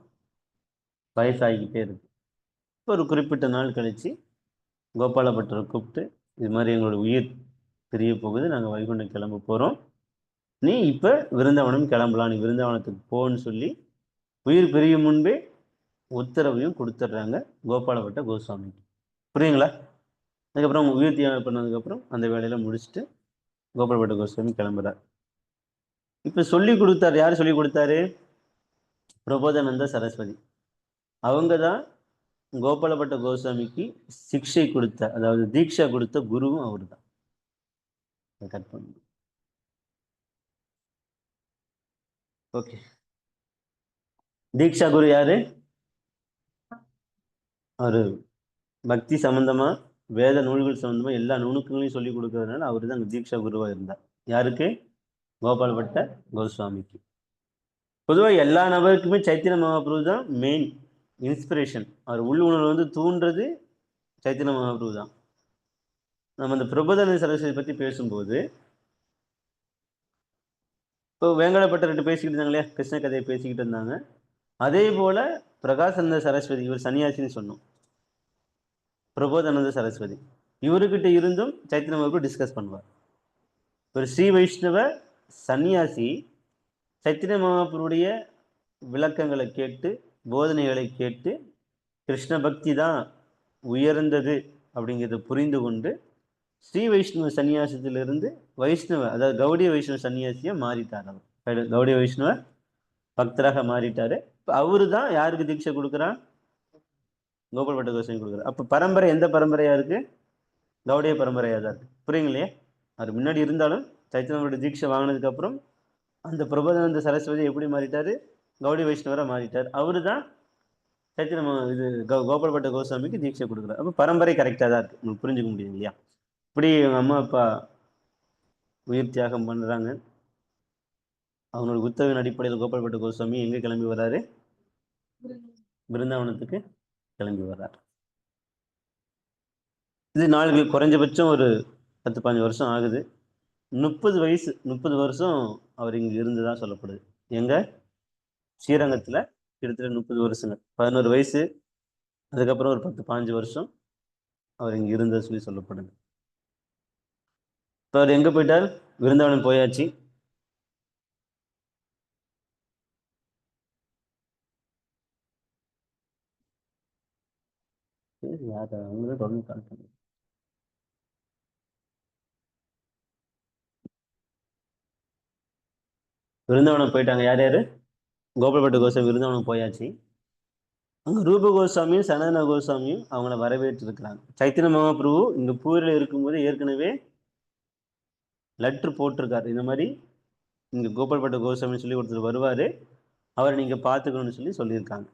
வயசாகிக்கிட்டே இருக்கு. இப்போ ஒரு குறிப்பிட்ட நாள் கழிச்சு கோபாலபட்டரை கூப்பிட்டு, இது மாதிரி எங்களோட உயிர் பிரிய போகுது, நாங்கள் வைகுண்டம் கிளம்ப போகிறோம், நீ இப்போ விருந்தாவனம் கிளம்பலாம், நீ விருந்தாவனத்துக்கு போன்னு சொல்லி உயிர் பிரியும் முன்பே உத்தரவையும் கொடுத்துட்றாங்க கோபாலபட்ட கோஸ்வாமிக்கு. புரியுங்களா? அதுக்கப்புறம் உயிர் தியானம் பண்ணதுக்கப்புறம் அந்த வேலையில முடிச்சுட்டு கோபாலபட்ட கோஸ்வாமி கிளம்புறார். இப்ப சொல்லி கொடுத்தாரு, யார் சொல்லி கொடுத்தாரு? பிரபோதானந்த சரஸ்வதி. அவங்க தான் கோபாலபட்ட கோஸ்வாமிக்கு சிக்ஷை கொடுத்த, அதாவது தீட்சா கொடுத்த குருவும் அவரு தான். கட் பண்ணு. ஓகே. தீக்ஷா குரு யாரு? அவரு பக்தி சம்பந்தமா, வேத நூல்கள் சம்பந்தமா எல்லா நுணுக்கங்களையும் சொல்லி கொடுக்கறதுனால அவரு தான் தீக்ஷா குருவா இருந்தார். யாருக்கு? கோபாலபட்ட கோஸ்வாமிக்கு. பொதுவாக எல்லா நபருக்குமே சைத்தன்ய மகாபிரபு தான் மெயின் இன்ஸ்பிரேஷன். அவர் உள் உணர்வு வந்து தூண்டுறது சைத்தன்ய மகாபிரபு தான். நம்ம இந்த பிரபோதானந்த சரஸ்வதி பத்தி பேசும்போது, இப்போ வேங்கடப்பட்டர்கிட்ட பேசிக்கிட்டு இருந்தாங்க இல்லையா, கிருஷ்ண கதையை பேசிக்கிட்டு இருந்தாங்க. அதே போல பிரகாசானந்த சரஸ்வதி, இவர் சன்னியாசின்னு சொன்னோம். பிரபோதானந்த சரஸ்வதி இவர்கிட்ட இருந்தும் சைத்தன்ய மகாபிரபு டிஸ்கஸ் பண்ணுவார். ஒரு ஸ்ரீ வைஷ்ணவ சன்னியாசி சைத்தன்ய மகாபிரபுடைய விளக்கங்களை கேட்டு, போதனைகளை கேட்டு, கிருஷ்ண பக்தி தான் உயர்ந்தது அப்படிங்கிறத புரிந்து கொண்டு ஸ்ரீ வைஷ்ணவ சன்னியாசத்திலிருந்து வைஷ்ணவ, அதாவது கௌடிய வைஷ்ணவ சன்னியாசியா மாறிட்டார். அவர் கௌடிய வைஷ்ணவ பக்தராக மாறிட்டாரு. இப்போ அவரு தான் யாருக்கு தீட்சை கொடுக்குறான்? கோபாலபட்ட கோஸ்வாமி கொடுக்குறார். அப்போ பரம்பரை எந்த பரம்பரையா இருக்கு? கௌடிய பரம்பரையா தான் இருக்கு. புரியுங்களே? அவர் முன்னாடி இருந்தாலும் சைத்தன்யோட தீட்சை வாங்கினதுக்கு அப்புறம் அந்த பிரபோதானந்த சரஸ்வதி எப்படி மாறிட்டாரு? கௌடி வைஷ்ணவரா மாறிட்டார். அவரு தான் சைத்தன்ய இது கோபாலபட்ட கோஸ்வாமிக்கு தீட்சை கொடுக்குறாரு. அப்போ பரம்பரை கரெக்டாக தான் இருக்கு. உங்களுக்கு புரிஞ்சுக்க முடியும் இல்லையா? இப்படி அவங்க அம்மா அப்பா உயிர் தியாகம் பண்றாங்க. அவங்களோட உத்தரவின் அடிப்படையில் கோபாலபட்ட கோஸ்வாமி எங்க கிளம்பி வர்றாரு? பிருந்தாவனத்துக்கு கிளம்பி வர்றார். இது நாள்கள் குறைஞ்சபட்சம் ஒரு 10-15 வருஷம் ஆகுது. 30 வயசு, 30 வருஷம் அவர் இங்க இருந்துதான் சொல்லப்படுது. எங்க? ஸ்ரீரங்கத்துல கிட்டத்தட்ட 30 வருஷங்கள். 11 வயசு, அதுக்கப்புறம் ஒரு 10-15 வருஷம் அவர் இங்க இருந்தது சொல்லி சொல்லப்படுது. இப்போ அவர் எங்க போயிட்டார்? விருந்தாவனம் போயாச்சு. யார் அவங்க தொடர்ந்து கால் பண்ணு. விருந்தாவனம் போயிட்டாங்க. யார் யாரு? கோபாலபட்ட கோஸ்வாமி விருந்தாவனம் போயாச்சு. அங்க ரூப கோஸ்வாமியும் சனாதன கோஸ்வாமியும் அவங்கள வரவேற்று இருக்கிறாங்க. சைத்தன்ய மகாபிரபு இங்க பூரில் இருக்கும்போது ஏற்கனவே லெட்டர் போட்டிருக்காரு. இந்த மாதிரி இங்க கோபாலபட்ட கோஸ்வாமி சொல்லி ஒருத்தர் வருவாரு, அவரை நீங்க பார்த்துக்கணும்னு சொல்லி சொல்லியிருக்காங்க.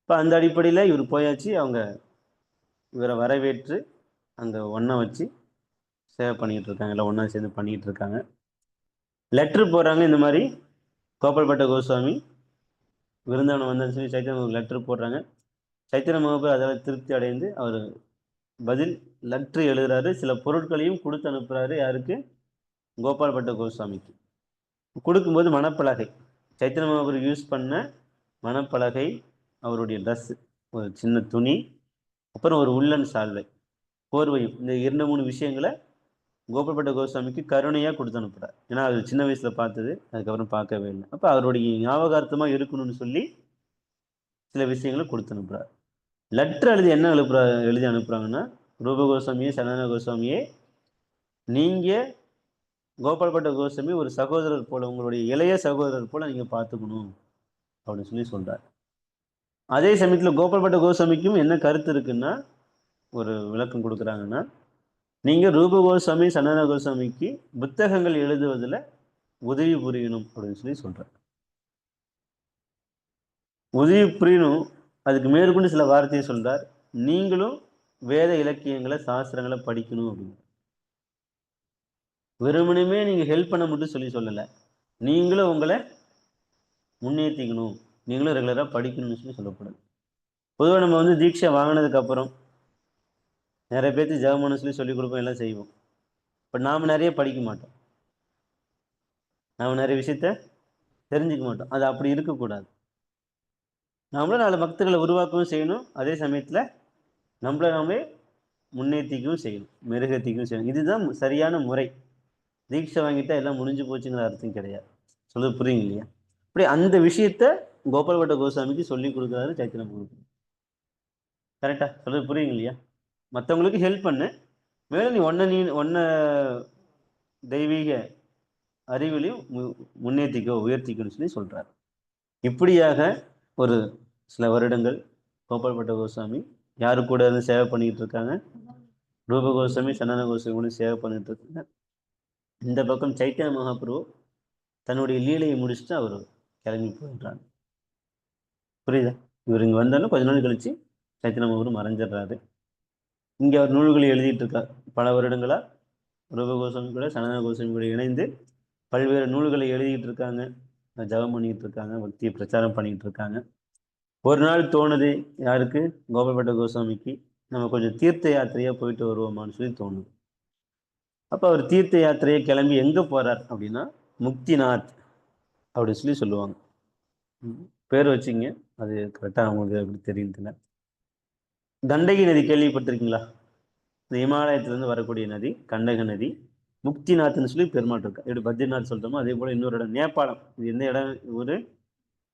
இப்போ அந்த அடிப்படையில் இவர் போயாச்சு. அவங்க இவரை வரவேற்று அங்கே ஒன்றா வச்சு சேவை பண்ணிக்கிட்டு இருக்காங்க. எல்லாம் ஒன்றா சேர்ந்து பண்ணிக்கிட்டு இருக்காங்க. லெட்ரு போடுறாங்க. இந்த மாதிரி கோபாலபட்ட கோஸ்வாமி விருந்தாவனம் வந்தேன்னு சொல்லி சைத்தன்ய லெட்ரு போடுறாங்க. சைத்தன்ய மகாபிரபு அதில் திருப்தி அடைந்து அவர் பதில் லெட்ரு எழுதுறாரு. சில பொருட்களையும் கொடுத்து அனுப்புறாரு. யாருக்கு? கோபாலபட்ட கோஸ்வாமிக்கு. கொடுக்கும்போது மணப்பலகை, சைத்தன்ய மகாபிரபு யூஸ் பண்ண மணப்பலகை, அவருடைய ட்ரெஸ், ஒரு சின்ன துணி, அப்புறம் ஒரு உள்ளன் சால்வை, போர்வையும், இந்த 2-3 விஷயங்களை கோபாலபட்ட கோஸ்வாமிக்கு கருணையாக கொடுத்து அனுப்புகிறார். ஏன்னா அது சின்ன வயசில் பார்த்தது, அதுக்கப்புறம் பார்க்கவே இல்லை. அப்போ அவருடைய ஞாபகார்த்தமாக இருக்கணும்னு சொல்லி சில விஷயங்களை கொடுத்து அனுப்புகிறார். லெட்டர் எழுதி அனுப்புகிறாங்கன்னா, ரூப கோஸ்வாமியே சனாதன கோஸ்வாமியே, நீங்கள் கோபாலபட்ட கோஸ்வாமி ஒரு சகோதரர் போல, உங்களுடைய இளைய சகோதரர் போல நீங்கள் பார்த்துக்கணும் அப்படின்னு சொல்லி சொல்கிறார். அதே சமயத்தில் கோபாலபட்ட கோஸ்வாமிக்கும் என்ன கருத்து இருக்குன்னா, ஒரு விளக்கம் கொடுக்குறாங்கன்னா, நீங்கள் ரூப கோஸ்வாமி சனாதன கோஸ்வாமிக்கு புத்தகங்கள் எழுதுவதில் உதவி புரியணும் அப்படின்னு சொல்லி சொல்கிறார். உதவி புரியணும். அதுக்கு மேற்கொண்டு சில வார்த்தையை சொல்றார். நீங்களும் வேத இலக்கியங்களை, சாஸ்திரங்களை படிக்கணும் அப்படின்னு. வெறுமனுமே நீங்க ஹெல்ப் பண்ண மட்டும் சொல்லல, நீங்களும் உங்களை முன்னேற்றிக்கணும், நீங்களும் ரெகுலராக படிக்கணும்னு சொல்லி சொல்லப்படுது. பொதுவாக நம்ம வந்து தீட்சை வாங்கினதுக்கு அப்புறம் நிறைய பேர்த்து ஜெபம்னு சொல்லி சொல்லிக் கொடுப்போம், எல்லாம் செய்வோம். பட் நாம் நிறைய படிக்க மாட்டோம், நாம் நிறைய விஷயத்த தெரிஞ்சுக்க மாட்டோம். அது அப்படி இருக்கக்கூடாது. நம்மளும் 4 பக்தர்களை உருவாக்கவும் செய்யணும், அதே சமயத்தில் நம்மளை நாமே முன்னேற்றிக்கவும் செய்யணும், மெருகேற்றிக்கவும் செய்யணும். இதுதான் சரியான முறை. தீட்சை வாங்கிட்டா எல்லாம் முடிஞ்சு போச்சுங்கிற அர்த்தம் கிடையாது. சொல்றது புரியுங்க இல்லையா? அப்படி அந்த விஷயத்த கோபாலபட்ட கோஸ்வாமிக்கு சொல்லி கொடுக்குறாரு சைத்தன்ய மகாபிரபு. கரெக்டா சொல்றது புரியுங்க இல்லையா? மற்றவங்களுக்கு ஹெல்ப் பண்ணு, மேலும் நீ தெய்வீக அறிவிலையும் முன்னேற்றிக்கோ உயர்த்திக்கோன்னு சொல்லி சொல்றார். இப்படியாக ஒரு சில வருடங்கள் கோபால் பட்ட கோஸ்வாமி யாரு கூட இருந்து சேவை பண்ணிட்டு இருக்காங்க? ரூப கோஸ்வாமி, சனாதன கோஸ்வாமி கூட சேவை பண்ணிட்டு இருக்காங்க. இந்த பக்கம் சைத்தன்ய மகாபிரபு தன்னுடைய லீலையை முடிச்சுட்டு அவர் கிளம்பி போயிடுறாங்க. புரியுதா? இவர் இங்கே வந்தாலும் கொஞ்ச நாள் கழிச்சு சைத்தன்ய மகாபிரபு மறைஞ்சிடுறாரு. இங்கே அவர் நூல்களை எழுதிட்டு இருக்கார். பல வருடங்களா ரூப கோஸ்வாமி கூட சனாதன கோஸ்வாமி கூட இணைந்து பல்வேறு நூல்களை எழுதிட்டு இருக்காங்க, ஜபம் பண்ணிட்டு இருக்காங்க, பக்தியை பிரச்சாரம் பண்ணிட்டு இருக்காங்க. ஒரு நாள் தோணுது யாருக்கு? கோபால்பட்ட கோஸ்வாமிக்கு நம்ம கொஞ்சம் தீர்த்த யாத்திரையா போயிட்டு வருவோமான்னு சொல்லி தோணுது. அப்போ அவர் தீர்த்த யாத்திரையை கிளம்பி எங்கே போறார் அப்படின்னா முக்திநாத் அப்படின்னு சொல்லி சொல்லுவாங்க. பேர் வச்சிங்க, அது கரெக்டாக அவங்களுக்கு எப்படி தெரியுதுல. கண்டகி நதி கேள்விப்பட்டிருக்கீங்களா? இந்த இமாலயத்திலேருந்து வரக்கூடிய நதி கண்டக நதி. முக்திநாத்னு சொல்லி பெருமாள் இருக்கா. எப்படி பத்ரிநாத் சொல்கிறோமோ அதே போல் இன்னொரு இடம் நேபாளம். இது எந்த இடம்? ஒரு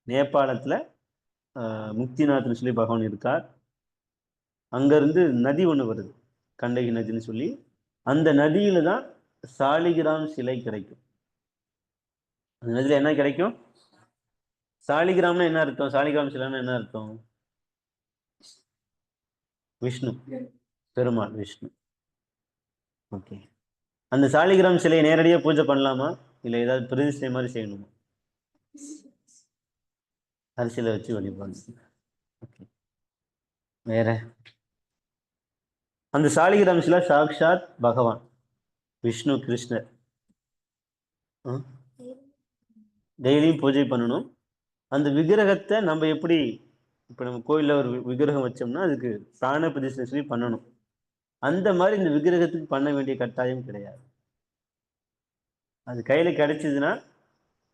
நேபாளத்தில் முக்திநாத்னு சொல்லி பகவான் இருக்கார். அங்கேருந்து நதி ஒன்று வருது, கண்டகி நதின்னு சொல்லி. அந்த நதியில தான் சாலிகிராம் சிலை கிடைக்கும். அந்த நதியில் என்ன கிடைக்கும்? சாலிகிராம்னா என்ன அர்த்தம்? சாலிகிராம் சிலைன்னா என்ன அர்த்தம்? விஷ்ணு, பெருமாள் விஷ்ணு. ஓகே. அந்த சாலிகிராம் சிலையை நேரடியாக பூஜை பண்ணலாமா, இல்லை ஏதாவது பிரதிஷ்டை மாதிரி செய்யணுமா? அரிசியில் வச்சு வழிபாடு. ஓகே. வேற அந்த சாலிகிராம் சிலை சாக்ஷாத் பகவான் விஷ்ணு கிருஷ்ணர். டெய்லியும் பூஜை பண்ணணும். அந்த விக்கிரகத்தை நம்ம எப்படி, இப்போ நம்ம கோயிலில் ஒரு விக்கிரகம் வச்சோம்னா அதுக்கு பிராண பிரதிஷ்டை சொல்லி பண்ணணும். அந்த மாதிரி இந்த விக்கிரகத்துக்கு பண்ண வேண்டிய கட்டாயம் கிடையாது. அது கையில் கிடைச்சதுன்னா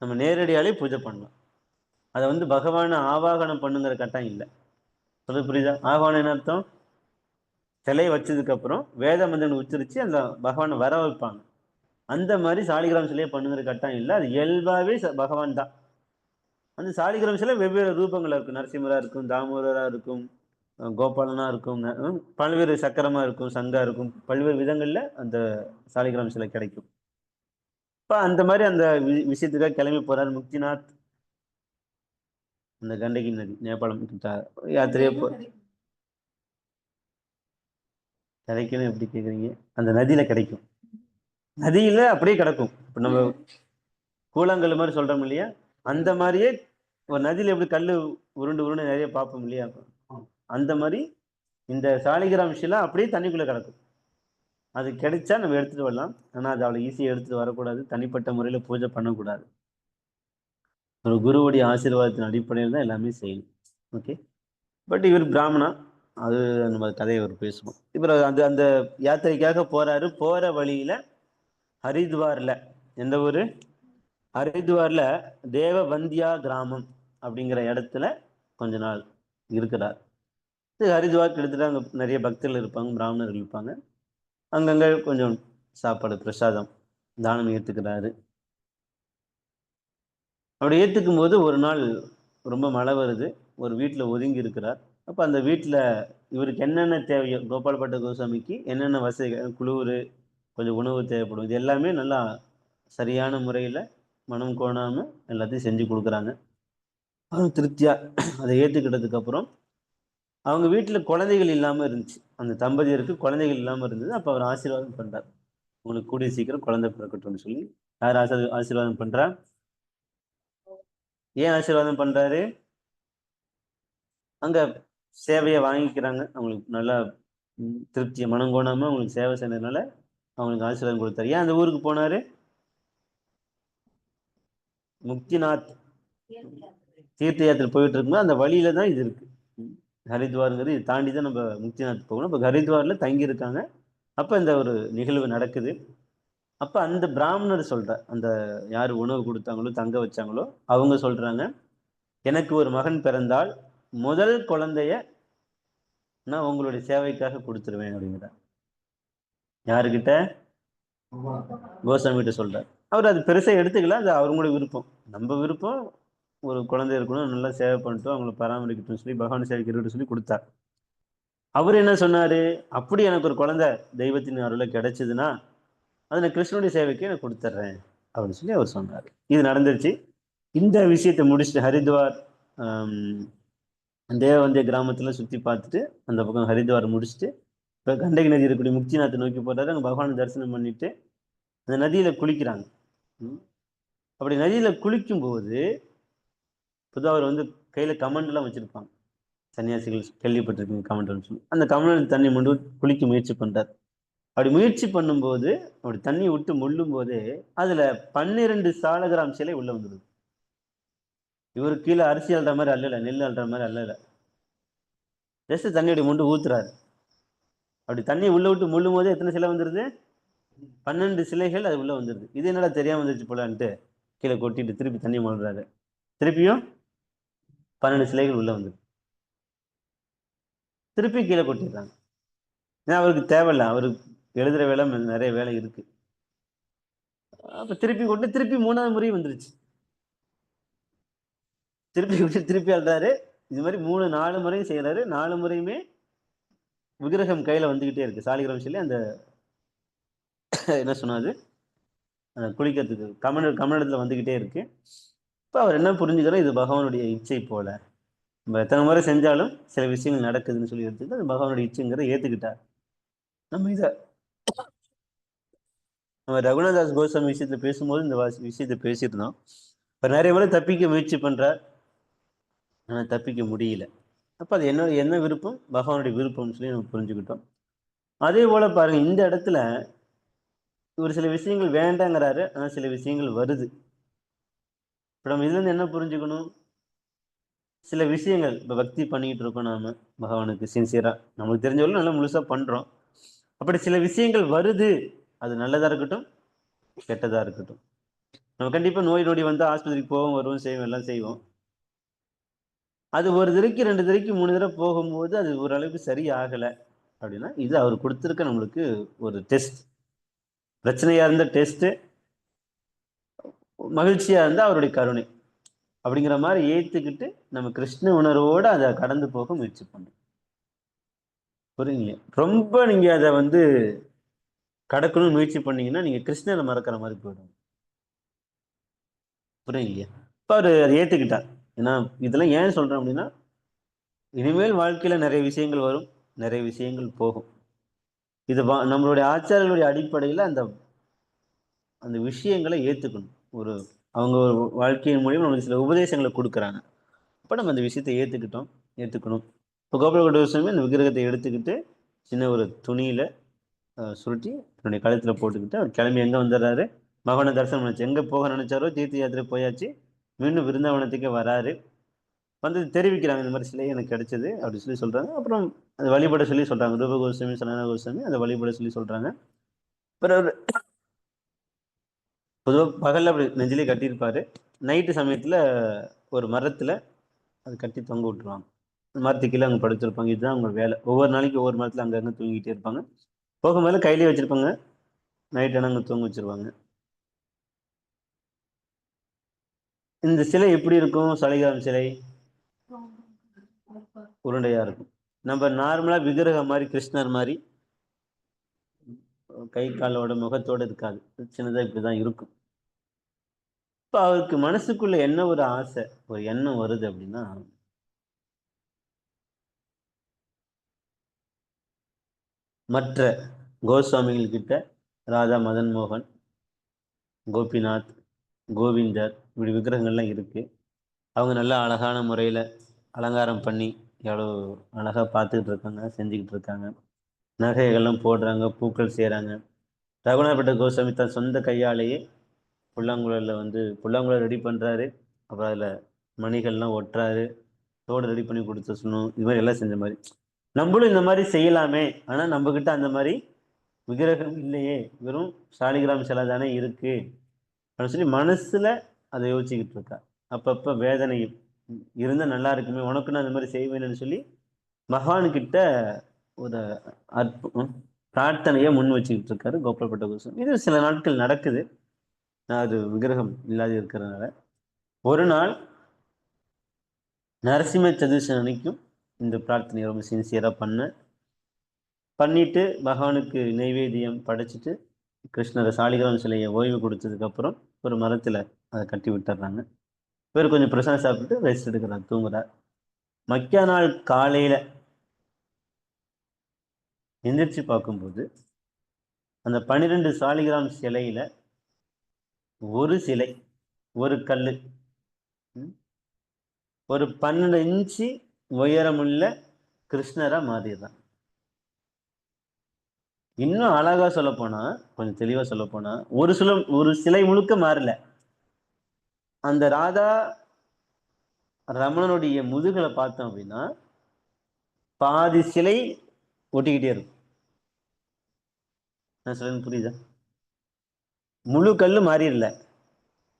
நம்ம நேரடியாலே பூஜை பண்ணலாம். அதை வந்து பகவானை ஆவாகனம் பண்ணுங்கிற கட்டாயம் இல்லை. சொல்றது புரியுதா? ஆவாகனம் என்ன அர்த்தம்? சிலையை வச்சதுக்கப்புறம் வேத மந்திரங்களை உச்சரித்து அந்த பகவானை வர வைப்பாங்க. அந்த மாதிரி சாலிகிராம் சிலையை பண்ணுங்கிற கட்டாயம் இல்லை. அது இயல்பாகவே பகவான் தான். அந்த சாலிகிராம் சிலை வெவ்வேறு ரூபங்களாக இருக்கும். நரசிம்மராக இருக்கும், தாமோதராக இருக்கும், கோபாலனாக இருக்கும், பல்வேறு சக்கரமாக இருக்கும், சங்கா இருக்கும். பல்வேறு விதங்களில் அந்த சாலிகிராம் சிலை கிடைக்கும். இப்போ அந்த மாதிரி அந்த விஷயத்துக்காக கிளம்பி போகிறார் முக்திநாத். அந்த கண்டகி நதி நேபாளம் யாத்திரையே கிடைக்கணும். எப்படி கேட்குறீங்க? அந்த நதியில் கிடைக்கும். நதியில் அப்படியே கிடக்கும். இப்போ நம்ம கூழாங்கல் மாதிரி சொல்கிறோம் இல்லையா, அந்த மாதிரியே ஒரு நதியில் எப்படி கல் உருண்டு உருண்டு நிறைய பார்ப்போம் இல்லையா, அந்த மாதிரி இந்த சாலிகிராம் சிலை அப்படியே தண்ணிக்குள்ளே கிடக்கும். அது கிடைச்சா நம்ம எடுத்துகிட்டு வரலாம். ஆனால் அது அவ்வளோ ஈஸியாக எடுத்துகிட்டு வரக்கூடாது. தனிப்பட்ட முறையில் பூஜை பண்ணக்கூடாது. ஒரு குருவுடைய ஆசீர்வாதத்தின் அடிப்படையில் தான் எல்லாமே செய்யணும். ஓகே. பட் இவர் பிராமணா, அது நம்ம கதையை அவர் பேசுவோம். இப்போ அந்த அந்த யாத்திரைக்காக போகிறாரு. போகிற வழியில் ஹரித்வாரில், எந்த ஊர்? ஹரித்வாரில் தேவபந்தியா கிராமம் அப்படிங்கிற இடத்துல கொஞ்ச நாள் இருக்கிறார். ஹரித்வார் கிட்டத்தட்ட அங்கே நிறைய பக்தர்கள் இருப்பாங்க, பிராமணர்கள் இருப்பாங்க. அங்கங்கே கொஞ்சம் சாப்பாடு பிரசாதம் தானம் ஏற்றுக்கிறாரு. அப்படி ஏற்றுக்கும் போது ஒரு நாள் ரொம்ப மழை வருது. ஒரு வீட்டில் ஒதுங்கி இருக்கிறார். அப்போ அந்த வீட்டில் இவருக்கு என்னென்ன தேவையோ, கோபால் பட்ட கோஸ்வாமிக்கு என்னென்ன வசதிகள், குளிர், கொஞ்சம் உணவு தேவைப்படும், இது எல்லாமே நல்லா சரியான முறையில் மனம் கோணாமல் எல்லாத்தையும் செஞ்சு கொடுக்குறாங்க. அவரும் திருப்தியாக அதை ஏற்றுக்கிட்டதுக்கப்புறம் அவங்க வீட்டில் குழந்தைகள் இல்லாமல் இருந்துச்சு. அந்த தம்பதியருக்கு குழந்தைகள் இல்லாமல் இருந்தது. அப்போ அவர் ஆசீர்வாதம் பண்ணுறார், உங்களுக்கு கூடிய சீக்கிரம் குழந்தை பிறக்கட்டும்னு சொல்லி. யார் ஆசீர்வாதம் பண்ணுறா? ஏன் ஆசீர்வாதம் பண்ணுறாரு? அங்கே சேவையை வாங்கிக்கிறாங்க. அவங்களுக்கு நல்லா திருப்தியை மனம் கோணாமல் அவங்களுக்கு சேவை செய்யறதுனால அவங்களுக்கு ஆசீர்வாதம் கொடுத்தாரு. ஏன் அந்த ஊருக்கு போனார்? முக்திநாத் தீர்த்த யாத்திரை போயிட்டு இருக்கும்போது அந்த வழியில தான் இது இருக்கு. ஹரித்வாருங்கிறது இது தாண்டி தான் நம்ம முக்திநாத் போகணும். இப்போ ஹரித்வாரில் தங்கி இருக்காங்க. அப்போ இந்த ஒரு நிகழ்வு நடக்குது. அப்போ அந்த பிராமணர் சொல்கிறார், அந்த யார் உணவு கொடுத்தாங்களோ தங்க வச்சாங்களோ அவங்க சொல்கிறாங்க, எனக்கு ஒரு மகன் பிறந்தால் முதல் குழந்தைய நான் உங்களுடைய சேவைக்காக கொடுத்துருவேன் அப்படிங்கிறார். யாருக்கிட்ட? கோஸ்வாமிகிட்ட சொல்கிறார். அவர் அது பெருசாக எடுத்துக்கல, அது அவங்களோட விருப்பம். நம்ம விருப்பம் ஒரு குழந்தை இருக்கணும், நல்லா சேவை பண்ணிட்டோம், அவங்கள பராமரிக்கட்டும் சொல்லி பகவான் சேவைக்கு இருக்கட்டும் சொல்லி கொடுத்தார். அவர் என்ன சொன்னார்? அப்படி எனக்கு ஒரு குழந்தை தெய்வத்தின் அருளை கிடைச்சதுன்னா அதை நான் கிருஷ்ணனுடைய சேவைக்கு நான் கொடுத்துட்றேன் அப்படின்னு சொல்லி அவர் சொன்னார். இது நடந்துருச்சு. இந்த விஷயத்தை முடிச்சுட்டு ஹரித்வார் தேவவந்திய கிராமத்தில் சுற்றி பார்த்துட்டு அந்த பக்கம் ஹரித்வார் முடிச்சுட்டு இப்போ கண்டகி நதி இருக்கக்கூடிய முக்திநாத்தை நோக்கி போகிறாரு. அங்கே பகவானை தரிசனம் பண்ணிட்டு அந்த நதியில் குளிக்கிறாங்க. அப்படி நதியில் குளிக்கும்போது பொதுவாக அவர் வந்து கையில் கமண்டெலாம் வச்சுருப்பாங்க. சன்னியாசிகள் கேள்விப்பட்டிருக்கீங்க கமண்டல்னு சொல்லி. அந்த கமண்டல் தண்ணி மொண்டு குளிக்க முயற்சி பண்ணுறார். அப்படி முயற்சி பண்ணும்போது அப்படி தண்ணி விட்டு முள்ளும் போது அதில் 12 சாலகிராம் சிலை உள்ள வந்துடுது. இவர் கீழே அரிசி அல்ற மாதிரி அல்லல, நெல் அல்ற மாதிரி அல்லல, ஜஸ்ட் தண்ணியோட மொண்டு ஊத்துறாரு. அப்படி தண்ணி உள்ள விட்டு முள்ளும் போது எத்தனை சிலை வந்துடுது? 12 சிலைகள் அது உள்ள வந்துடுது. இது என்னடா தெரியாம வந்துருச்சு போலான்ட்டு கீழே கொட்டிட்டு திருப்பி தண்ணி மொழுறாரு. திருப்பியும் 12 சிலைகள் உள்ள வந்துடுது. திருப்பி கீழே கொட்டிடுறாங்க. ஏன்னா அவருக்கு தேவையில்லை, அவருக்கு எழுதுற வேலை நிறைய வேலை இருக்கு. அப்ப திருப்பி கொண்டு திருப்பி 3வது முறை வந்துருச்சு. திருப்பி விட்டு திருப்பி அல்றாரு. இது மாதிரி 3-4 முறையும் செய்யறாரு. 4 முறையுமே விக்கிரகம் கையில வந்துகிட்டே இருக்கு. சாலிகிராம் சொல்லி அந்த என்ன சொன்னாது குளிக்கிறதுக்கு கமண்டத்துல வந்துகிட்டே இருக்கு. இப்போ அவர் என்ன புரிஞ்சுக்கிறோம், இது பகவானுடைய இச்சை போல. நம்ம எத்தனை முறை செஞ்சாலும் சில விஷயங்கள் நடக்குதுன்னு சொல்லி எடுத்துக்கிட்டு அது பகவானுடைய இச்சைங்கிறத ஏத்துக்கிட்டார். நம்ம இதை நம்ம ரகுநாதாஸ் கோஸ்வாமி விஷயத்துல பேசும்போது இந்த விஷயத்தை பேசியிருந்தோம். இப்போ நிறைய முறை தப்பிக்க முயற்சி பண்றார், ஆனால் தப்பிக்க முடியல. அப்போ அது என்ன விருப்பம், பகவானுடைய விருப்பம்னு சொல்லி நம்ம புரிஞ்சுக்கிட்டோம். அதே போல பாருங்க, இந்த இடத்துல ஒரு சில விஷயங்கள் வேண்டாங்கிறாரு, ஆனால் சில விஷயங்கள் வருது. இப்போ நம்ம இதுலேருந்து என்ன புரிஞ்சுக்கணும், சில விஷயங்கள் இப்போ பக்தி பண்ணிக்கிட்டு இருக்கோம் நாம பகவானுக்கு சின்சியராக, நமக்கு தெரிஞ்சவங்களும் நல்லா முழுசாக பண்ணுறோம். அப்படி சில விஷயங்கள் வருது, அது நல்லதாக இருக்கட்டும் கெட்டதாக இருக்கட்டும். நம்ம கண்டிப்பாக நோய் நொடி வந்து ஆஸ்பத்திரிக்கு போவோம், வருவோம், செய்வோம், எல்லாம் செய்வோம். அது ஒரு தடவைக்கு 2 தடவைக்கு 3 தடவை போகும்போது அது ஓரளவுக்கு சரியாகலை அப்படின்னா இது அவர் கொடுத்துருக்க நம்மளுக்கு ஒரு டெஸ்ட். பிரச்சனையா இருந்த டெஸ்ட், மகிழ்ச்சியா இருந்தா அவருடைய கருணை அப்படிங்கிற மாதிரி ஏத்துக்கிட்டு நம்ம கிருஷ்ண உணர்வோட அதை கடந்து போக முயற்சி பண்ணணும். புரியுங்க? ரொம்ப நீங்க அதை வந்து கடக்கணும்னு முயற்சி பண்ணீங்கன்னா நீங்க கிருஷ்ணனை மறக்கிற மாதிரி போயிடும். புரியுங்க? இப்ப அவரு அதை ஏத்துக்கிட்டார். ஏன்னா இதெல்லாம் ஏன் சொல்றேன் அப்படின்னா, இனிமேல் வாழ்க்கையில நிறைய விஷயங்கள் வரும், நிறைய விஷயங்கள் போகும். இது நம்மளுடைய ஆச்சாரங்களுடைய அடிப்படையில் அந்த அந்த விஷயங்களை ஏத்துக்கணும். ஒரு அவங்க ஒரு வாழ்க்கையின் மூலியம் நமக்கு சில உபதேசங்களை கொடுக்குறாங்க. அப்போ நம்ம அந்த விஷயத்தை ஏற்றுக்கணும். இப்போ கோபாலகுண்ட கோஸ்வாமி அந்த விக்கிரகத்தை எடுத்துக்கிட்டு சின்ன ஒரு துணியில் சுருட்டி தன்னுடைய கழுத்தில் போட்டுக்கிட்டு அவர் கிளம்பி எங்கே வந்துடுறாரு, பகவானை தரிசனம் நினச்சி எங்கே போக நினைச்சாரோ தீர்த்த யாத்திரை போயாச்சு, மீண்டும் விருந்தாவனத்துக்கே வராரு. வந்து தெரிவிக்கிறாங்க, இந்த மாதிரி சிலை எனக்கு கிடைச்சது அப்படி சொல்லி சொல்கிறாங்க. அப்புறம் அதை வழிபட சொல்லி சொல்கிறாங்க. ரூப கோஸ்வாமி, சனாதன கோஸ்வாமி அதை வழிபட சொல்லி சொல்கிறாங்க. அப்புறம் பொதுவாக பகலில் அப்படி நெஞ்சிலே கட்டியிருப்பார். நைட்டு சமயத்தில் ஒரு மரத்தில் அது கட்டி தொங்க விட்டுருவாங்க. மரத்துக்கு கீழே அங்கே படுத்திருப்பாங்க. இதுதான் அவங்க வேலை. ஒவ்வொரு நாளைக்கு ஒவ்வொரு மரத்தில் அங்கங்கே தூங்கிட்டே இருப்பாங்க. போகும்போது கையிலே வச்சுருப்பாங்க, நைட் ஆனால் அங்கே தூங்க வச்சுருவாங்க. இந்த சிலை எப்படி இருக்கும்? சாலிகிராம் சிலை உருண்டையாக இருக்கும். நம்ம நார்மலாக விக்கிரகம் மாதிரி கிருஷ்ணர் மாதிரி கை காலோட முகத்தோடு இருக்காது, சின்னதாக இப்படி தான் இருக்கும். இப்போ அவருக்கு மனசுக்குள்ள என்ன ஒரு ஆசை, ஒரு எண்ணம் வருது அப்படின்னா, மற்ற கோஸ்வாமிகள் கிட்ட ராதா மதன் மோகன், கோபிநாத், கோவிந்தர் இப்படி விக்கிரகங்கள்லாம் இருக்குது. அவங்க நல்லா அழகான முறையில் அலங்காரம் பண்ணி எவ்வளோ அழகாக பார்த்துக்கிட்டு இருக்காங்க, செஞ்சுக்கிட்டு இருக்காங்க. நகைகள்லாம் போடுறாங்க, பூக்கள் செய்கிறாங்க. ரகுநாதபட்ட கோஸ்வாமி தன் சொந்த கையாலேயே புல்லாங்குழலில் வந்து புல்லாங்குழல் ரெடி பண்ணுறாரு. அப்புறம் அதில் மணிகள்லாம் ஒட்டுறாரு, தோடு ரெடி பண்ணி கொடுத்து சொல்லணும். இது மாதிரி எல்லாம் செஞ்ச மாதிரி நம்மளும் இந்த மாதிரி செய்யலாமே. ஆனால் நம்மக்கிட்ட அந்த மாதிரி விக்கிரகம் இல்லையே, வெறும் சாலிகிராம் சிலை தானே இருக்குது அப்படின்னு சொல்லி மனசில் அதை யோசிச்சுக்கிட்டு இருக்கா. அப்பப்போ வேதனை இருந்தால் நல்லா இருக்குமே, உனக்குன்னு அந்த மாதிரி செய்வேன்னு சொல்லி பகவான்கிட்ட ஒரு பிரார்த்தனையை முன் வச்சுக்கிட்டு இருக்காரு கோபாலபட்ட கோஸ்வாமி. இது சில நாட்கள் நடக்குது. அது விக்கிரகம் இல்லாத இருக்கிறதுனால ஒரு நாள் நரசிம்ம சதுர்த்தி அன்னைக்கும் இந்த பிரார்த்தனை ரொம்ப சின்சியராக பண்ணிட்டு பகவானுக்கு நெய்வேத்தியம் படைச்சிட்டு கிருஷ்ணரை சாலிகிராம சிலையை ஓய்வு கொடுத்ததுக்கு அப்புறம் ஒரு மரத்துல அதை கட்டி விட்டுறாங்க. இவர் கொஞ்சம் பிரசாதம் சாப்பிட்டு ரெஸ்ட் எடுக்கிறார், தூங்குறார். மக்கிய நாள் காலையில எந்திரிச்சு பார்க்கும்போது அந்த 12 சாலிகிராம் சிலையில ஒரு சிலை, ஒரு கல்லு, ஒரு 12 இன்ச்சு உயரமுள்ள கிருஷ்ணரா மாறிடுறான். இன்னும் அழகா சொல்ல போனா, கொஞ்சம் தெளிவா சொல்ல போனா, ஒரு சிலை முழுக்க மாறல. அந்த ராதா ரமணனுடைய முதுகலை பார்த்தோம் அப்படின்னா பாதி சிலை ஒட்டிக்கிட்டே இருக்கும். நான் சொல்றது புரியுதா? முழு கல்லு மாறிடல,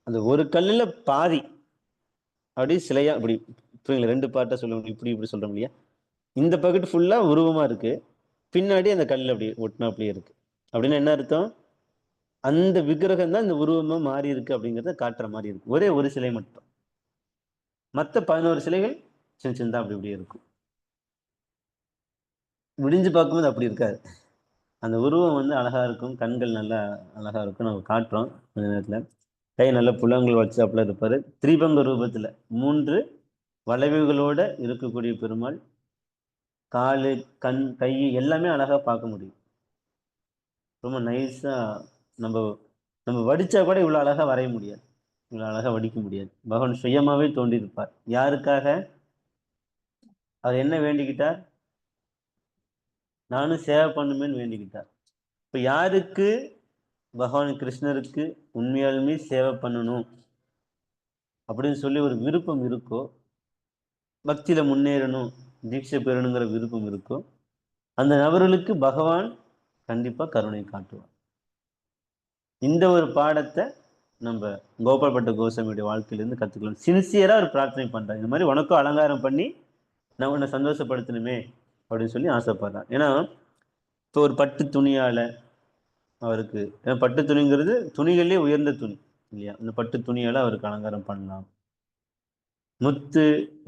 அந்த ஒரு கல்லுல பாதி அப்படி சிலையா இப்படி, புரியுங்களா? ரெண்டு பார்ட்டா சொல்லுவோம், இப்படி இப்படி சொல்றோம் இல்லையா? இந்த பக்கெட் ஃபுல்லா உருவமா இருக்கு, பின்னாடி அந்த கல் அப்படி ஒட்டினா அப்படியே இருக்கு. அப்படின்னு என்ன அர்த்தம்? அந்த விக்கிரகம் தான் இந்த உருவமா மாறி இருக்கு அப்படிங்கிறத காட்டுற மாதிரி இருக்கு. ஒரே ஒரு சிலை மட்டும், மற்ற 11 சிலைகள் சின்ன சின்னதா அப்படி இப்படி இருக்கும். விடிஞ்சு பார்க்கும்போது அப்படி இருக்காது. அந்த உருவம் வந்து அழகா இருக்கும், கண்கள் நல்லா அழகா இருக்கும். நம்ம காட்டுறோம் கொஞ்ச நேரத்துல. கை நல்ல புலங்கள் வச்சாப்புல இருப்பாரு, திரிபங்க ரூபத்துல 3 வளைவுகளோட இருக்கக்கூடிய பெருமாள். காலு, கண், கை எல்லாமே அழகா பார்க்க முடியும். ரொம்ப நைஸா. நம்ம நம்ம வடிச்சா கூட இவ்வளவு அழகா வரைய முடியாது, இவ்வளவு அழகா வடிக்க முடியாது. பகவான் சுயமாவே தோன்றியிருப்பார். யாருக்காக? அவர் என்ன வேண்டிக்கிட்டார்? நானும் சேவை பண்ணுமேன்னு வேண்டிக்கிட்டார். இப்ப யாருக்கு பகவான் கிருஷ்ணருக்கு உண்மையாலுமே சேவை பண்ணணும் அப்படின்னு சொல்லி ஒரு விருப்பம் இருக்கோ, பக்தியில முன்னேறணும், தீட்சை பெறணுங்கிற விருப்பம் இருக்கோ, அந்த நபர்களுக்கு பகவான் கண்டிப்பா கருணை காட்டுவார். இந்த ஒரு பாடத்தை நம்ம கோபால்பட்ட கோஸ்வாமியுடைய வாழ்க்கையிலிருந்து கத்துக்கலாம். சின்சியரா ஒரு பிரார்த்தனை பண்றாங்க, இந்த மாதிரி உனக்கும் அலங்காரம் பண்ணி நான் உன்னை சந்தோஷப்படுத்தணுமே அப்படின்னு சொல்லி ஆசைப்படுறான். ஏன்னா இப்போ ஒரு பட்டு துணியால அவருக்கு, ஏன்னா பட்டு துணிங்கிறது துணிகளிலே உயர்ந்த துணி இல்லையா? அந்த பட்டு துணியால அவருக்கு அலங்காரம் பண்ணலாம். முத்து,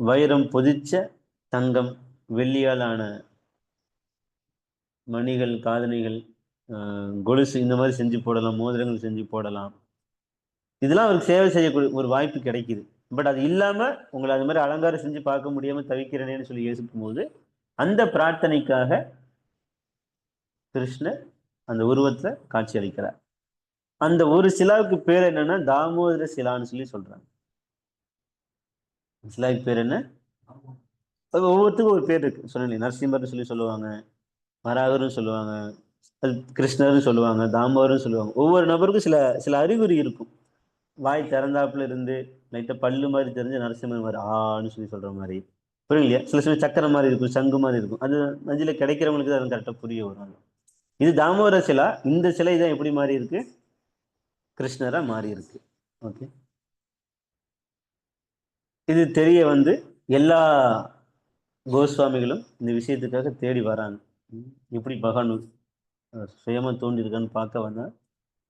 வைரம் பொதிச்ச தங்கம், வெள்ளியால் ஆன மணிகள், காதணிகள், கொலுசு இந்த மாதிரி செஞ்சு போடலாம், மோதிரங்கள் செஞ்சு போடலாம். இதெல்லாம் அவருக்கு சேவை செய்யக்கூடிய ஒரு வாய்ப்பு கிடைக்குது. பட் அது இல்லாம உங்களை அது மாதிரி அலங்காரம் செஞ்சு பார்க்க முடியாம தவிக்கிறேனேன்னு சொல்லி யோசிக்கும் போது அந்த பிரார்த்தனைக்காக கிருஷ்ணர் அந்த உருவத்துல காட்சி அளிக்கிறார். அந்த ஒரு சிலாவுக்கு பேர் என்னன்னா தாமோதர சிலான்னு சொல்லி சொல்றாங்க. சிலாவுக்கு பேர் என்ன? அது ஒவ்வொருத்துக்கும் ஒரு பேர் இருக்கு. சொன்னேன், நரசிம்மர்னு சொல்லி சொல்லுவாங்க, வராகர்னு சொல்லுவாங்க, அது கிருஷ்ணர்னு சொல்லுவாங்க, தாமோதர்னு சொல்லுவாங்க. ஒவ்வொரு நபருக்கும் சில சில அறிகுறி இருக்கும். வாய் திறந்தாப்புல இருந்து லைட்டா பல்லு மாதிரி தெரிஞ்ச நரசிம்மர் மாதிரி ஆன்னு சொல்லி சொல்ற மாதிரி, புரியும் இல்லையா? சில சில சக்கரம் மாதிரி இருக்கும், சங்கு மாதிரி இருக்கும். அது நஞ்சில கிடைக்கிறவங்களுக்கு அது கரெக்டா புரிய வரும். இது தாமோதர சிலா. இந்த சிலை தான் எப்படி மாறி இருக்கு? கிருஷ்ணரா மாறி இருக்கு. ஓகே, இது தெரிய வந்து எல்லா கோஸ்வாமிகளும் இந்த விஷயத்துக்காக தேடி வராங்க. எப்படி பகவான் சுயமா தோண்டி இருக்கான்னு பார்க்க வந்தா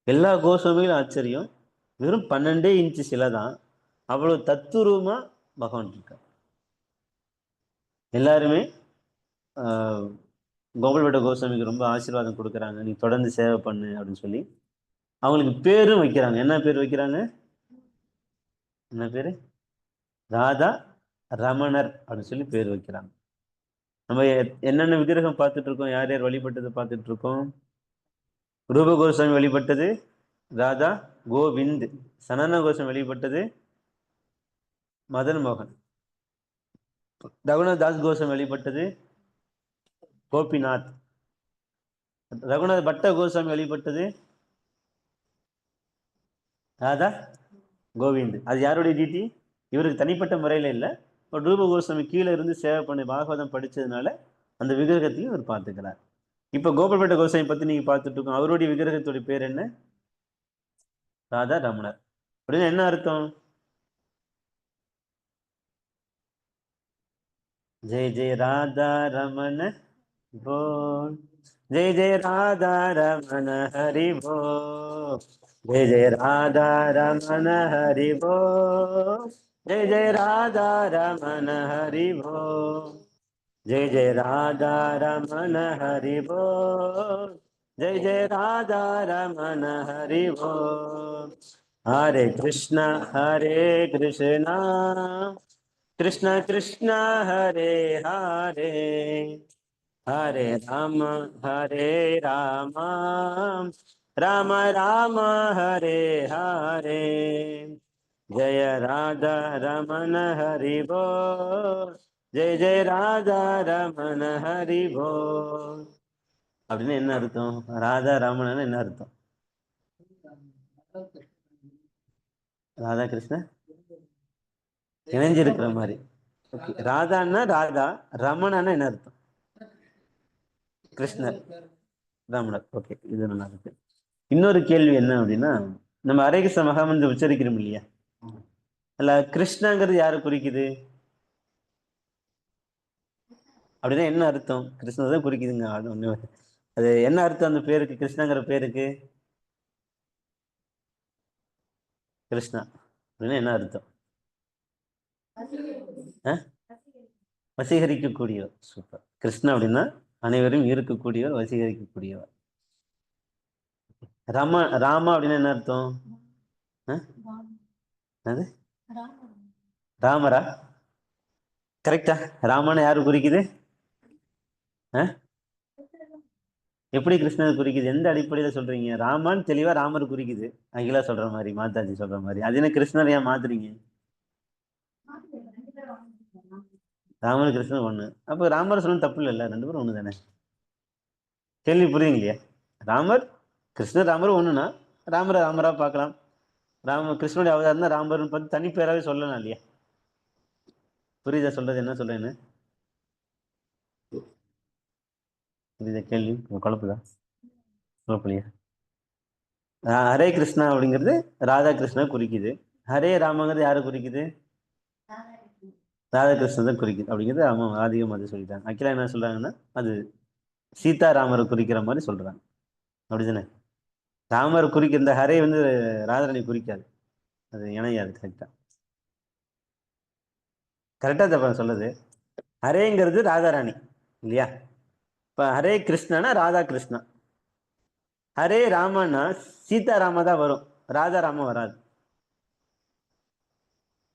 எல்லா கோஸ்வாமிகளும் ஆச்சரியம். வெறும் 12 இன்ச்சு சிலை தான், அவ்வளவு தத்துரூபமா பகவான் இருக்கார். எல்லாருமே கோபால்பட்ட கோஸ்வாமிக்கு ரொம்ப ஆசீர்வாதம் கொடுக்குறாங்க, நீ தொடர்ந்து சேவை பண்ணு அப்படின்னு சொல்லி. அவங்களுக்கு பேரும் வைக்கிறாங்க. என்ன பேர் வைக்கிறாங்க? என்ன பேரு? ராதா ரமணர் அப்படின்னு சொல்லி பேர் வைக்கிறாங்க. நம்ம என்னென்ன விக்கிரகம் பார்த்துட்டு இருக்கோம், யார் யார் வழிபட்டதை பார்த்துட்டு இருக்கோம்? ரூப கோஸ்வாமி வழிபட்டது ராதா கோவிந்த், சனாதன கோஸ்வாமி வழிபட்டது மதன் மோகன், ரகுநாத் தாஸ் கோஸ்வாமி வழிபட்டது கோபிநாத், ரகுநாத் பட்ட கோஸ்வாமி வழிபட்டது ராதா கோவிந்த். அது யாருடைய டிடி? இவருக்கு தனிப்பட்ட முறையில இல்லை, ரூப கோஸ்வாமி கீழே இருந்து சேவை பண்ணி பாகவதம் படிச்சதுனால அந்த விக்கிரகத்தையும் அவர் பார்த்துக்கிறார். இப்ப கோபால்பட்ட கோஸ்வாமி பத்தி நீங்க பார்த்துட்டு இருக்கோம், அவருடைய விக்கிரகத்துடைய பேர் என்ன? ராதா ரமணர். அப்படின்னு என்ன அர்த்தம்? जय जय राधा रमन बोल, जय जय राधा रमन हरि बोल, जय जय राधा रमन हरि बोल, जय जय राधा रमन हरि बोल, जय जय राधा रमन हरि बोल, जय जय राधा रमन हरि बोल। हरे कृष्णा कृष्ण कृष्ण हरे हरे, हरे राम राम राम हरे हरे। जय राधा रमन हरि बोल, जय जय राधा रमन हरि बोल। அப்படின்னு என்ன அர்த்தம்? ராதா ராமன் என்ன அர்த்தம்? ராதா கிருஷ்ண இணைஞ்சிருக்கிற மாதிரி. ராதான்னா ராதா, ரமணன்னா என்ன அர்த்தம்? கிருஷ்ணர், ராமனர். ஓகே, இது நல்லா இருக்கு. இன்னொரு கேள்வி என்ன அப்படின்னா, நம்ம ஹரே கிருஷ்ண மகாமந்திரம் உச்சரிக்கிறோம் இல்லையா, அல்ல கிருஷ்ணங்கிறது யாரு குறிக்குது அப்படின்னா என்ன அர்த்தம்? கிருஷ்ணர் தான் குறிக்குதுங்க. அது ஒண்ணு, அது என்ன அர்த்தம் அந்த பேருக்கு, கிருஷ்ணங்கிற பேருக்கு? கிருஷ்ணா அப்படின்னா என்ன அர்த்தம்? வசீகரிக்கக்கூடியவர். சூப்பர். கிருஷ்ணா அப்படின்னா அனைவரும் ஈர்க்கக்கூடியவர், வசீகரிக்கக்கூடியவர். ராமா அப்படின்னா என்ன அர்த்தம்? அது ராமரா? கரெக்டா? ராமனை யாரு குறிக்குது? எப்படி கிருஷ்ணர் குறிக்குது? எந்த அடிப்படையில சொல்றீங்க? ராமன் தெளிவா ராமர் குறிக்குது, அகிலா சொல்ற மாதிரி, மாதாஜி சொல்ற மாதிரி. அது என்ன கிருஷ்ணர் ஏன் மாத்துறீங்க? ராமர் கிருஷ்ணன் ஒண்ணு. அப்ப ராமர் சொல்லணும் தப்பு இல்லைல்ல, ரெண்டு பேரும் ஒண்ணு தானே. கேள்வி புரியுங்க இல்லையா? ராமர் கிருஷ்ணர் ராமர் ஒண்ணுனா ராமரை ராமரா பார்க்கலாம். கிருஷ்ணனுடைய அவதாரம் தான் ராமர்னு பார்த்து தனிப்பேராவே சொல்லலாம் இல்லையா? புரியுதா சொல்றது என்ன சொல்றேன்னு? புரியுதா? கேள்வி குழப்புதா? குழப்பலையா? ஹரே கிருஷ்ணா அப்படிங்கிறது ராதா கிருஷ்ணா குறிக்குது. ஹரே ராமங்கிறது யாரை குறிக்குது? ராதாகிருஷ்ணன் தான் குறிக்குது அப்படிங்கிறது அவன் அதிகமாக அது சொல்லிட்டாங்க. அகிலா என்ன சொல்றாங்கன்னா, அது சீதாராமரை குறிக்கிற மாதிரி சொல்றாங்க. அப்படிதானே? ராமர் குறிக்க இந்த ஹரே வந்து ராதாராணி குறிக்காது, அது இணையாது. கரெக்டா? கரெக்டா தப்பா சொல்லுது? ஹரேங்கிறது ராதாராணி இல்லையா? இப்ப ஹரே கிருஷ்ணனா ராதா கிருஷ்ணா, ஹரே ராமன்னா சீதாராம தான் வரும், ராதாராம வராது.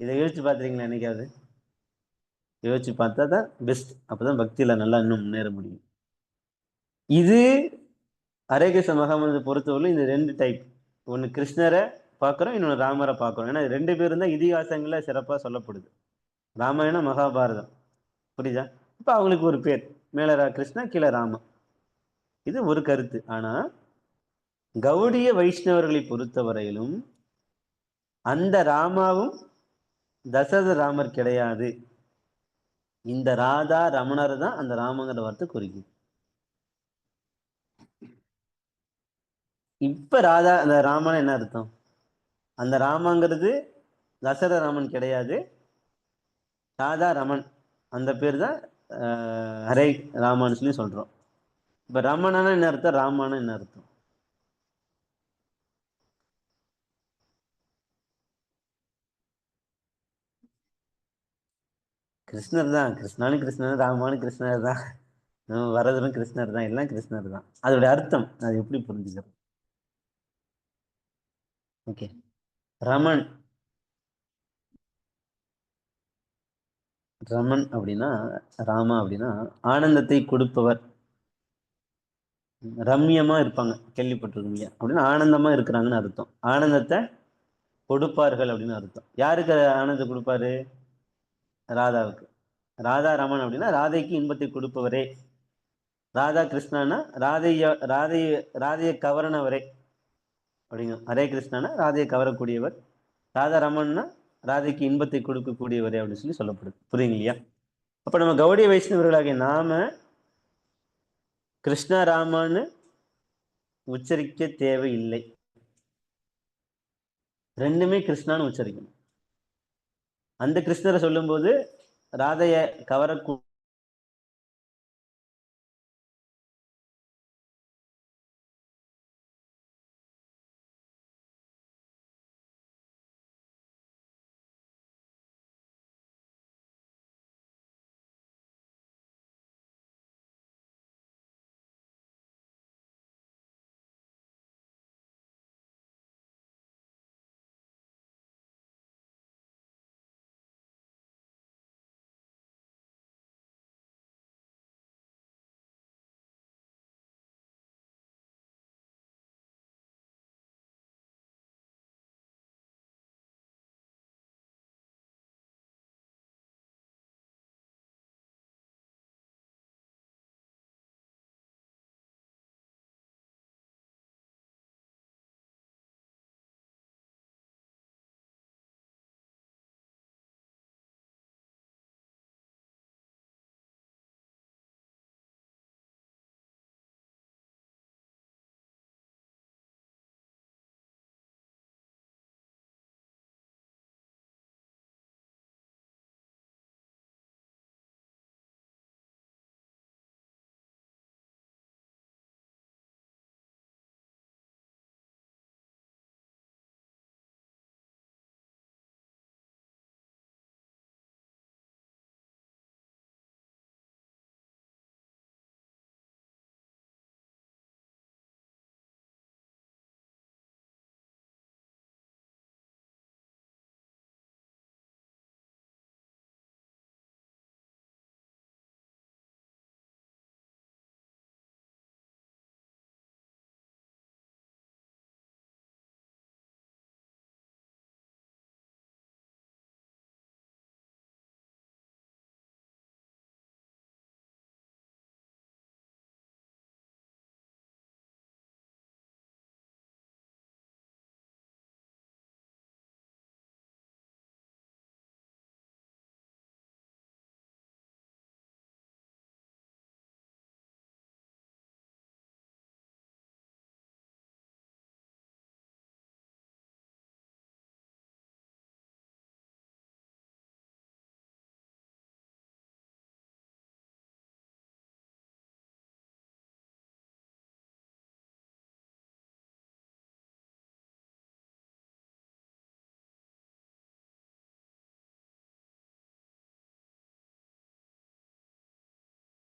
இதை யோசிச்சு பார்த்துருக்கீங்களா என்னைக்காவது? யோசிச்சு பார்த்தா தான் பெஸ்ட். அப்பதான் பக்தியில நல்லா இன்னும் முன்னேற முடியும். இது ஹரே கிருஷ்ண மகாமந்திரத்தை பொறுத்தவரை இந்த ரெண்டு டைப். ஒன்று கிருஷ்ணரை பார்க்குறோம், இன்னொன்று ராமரை பார்க்குறோம். ஏன்னா ரெண்டு பேரும் தான் இதிகாசங்கள்ல சிறப்பாக சொல்லப்படுது. ராமாயணம், மகாபாரதம். புரியுதா? இப்போ அவங்களுக்கு ஒரு பேர், மேல கிருஷ்ணா கீழே ராம. இது ஒரு கருத்து. ஆனா கௌடிய வைஷ்ணவர்களை பொறுத்தவரையிலும் அந்த ராமாவும் தசரத ராமர் கிடையாது. இந்த ராதா ரமணர் தான் அந்த ராமங்கிற வார்த்தை குறிக்குது. இப்ப ராதா அந்த ராமன் என்ன அர்த்தம்? அந்த ராமாங்கிறது தசரத ராமன் கிடையாது, ராதா ரமன். அந்த பேர் தான் ஹரே ராமான்னு சொல்லி சொல்றோம். இப்ப ரமணான என்ன அர்த்தம், ராமான என்ன அர்த்தம்? கிருஷ்ணர் தான். கிருஷ்ணானு கிருஷ்ணர், ராமானு கிருஷ்ணர் தான், வரதனும் கிருஷ்ணர் தான், எல்லாம் கிருஷ்ணர் தான். அதோட அர்த்தம் அது எப்படி புரிஞ்சுக்கிறோம்? ஓகே. ரமன், ரமன் அப்படின்னா, ராமா அப்படின்னா ஆனந்தத்தை கொடுப்பவர், ரம்யமா இருப்பாங்க, கேள்விப்பட்டிருக்கீங்க. அப்படின்னா ஆனந்தமா இருக்கிறாங்கன்னு அர்த்தம். ஆனந்தத்தை கொடுப்பார்கள் அப்படின்னு அர்த்தம். யாருக்கு ஆனந்தத்தை கொடுப்பாரு? ராதாவுக்கு. ராதா ரமன் அப்படின்னா ராதைக்கு இன்பத்தை கொடுப்பவரே. ராதா கிருஷ்ணானா ராதையை கவர்னவரே அப்படிங்க. ஹரே கிருஷ்ணானா ராதையை கவரக்கூடியவர், ராதா ரமன்னா ராதைக்கு இன்பத்தை கொடுக்கக்கூடியவரே அப்படின்னு சொல்லி சொல்லப்படுது. புரியுங்க இல்லையா? அப்ப நம்ம கௌடிய வைஷ்ணவர்களாகிய நாம கிருஷ்ணா ராமான்னு உச்சரிக்க தேவையில்லை. ரெண்டுமே கிருஷ்ணான்னு உச்சரிக்கணும். அந்த கிருஷ்ணரை சொல்லும்போது ராதைய கவரக்கூடிய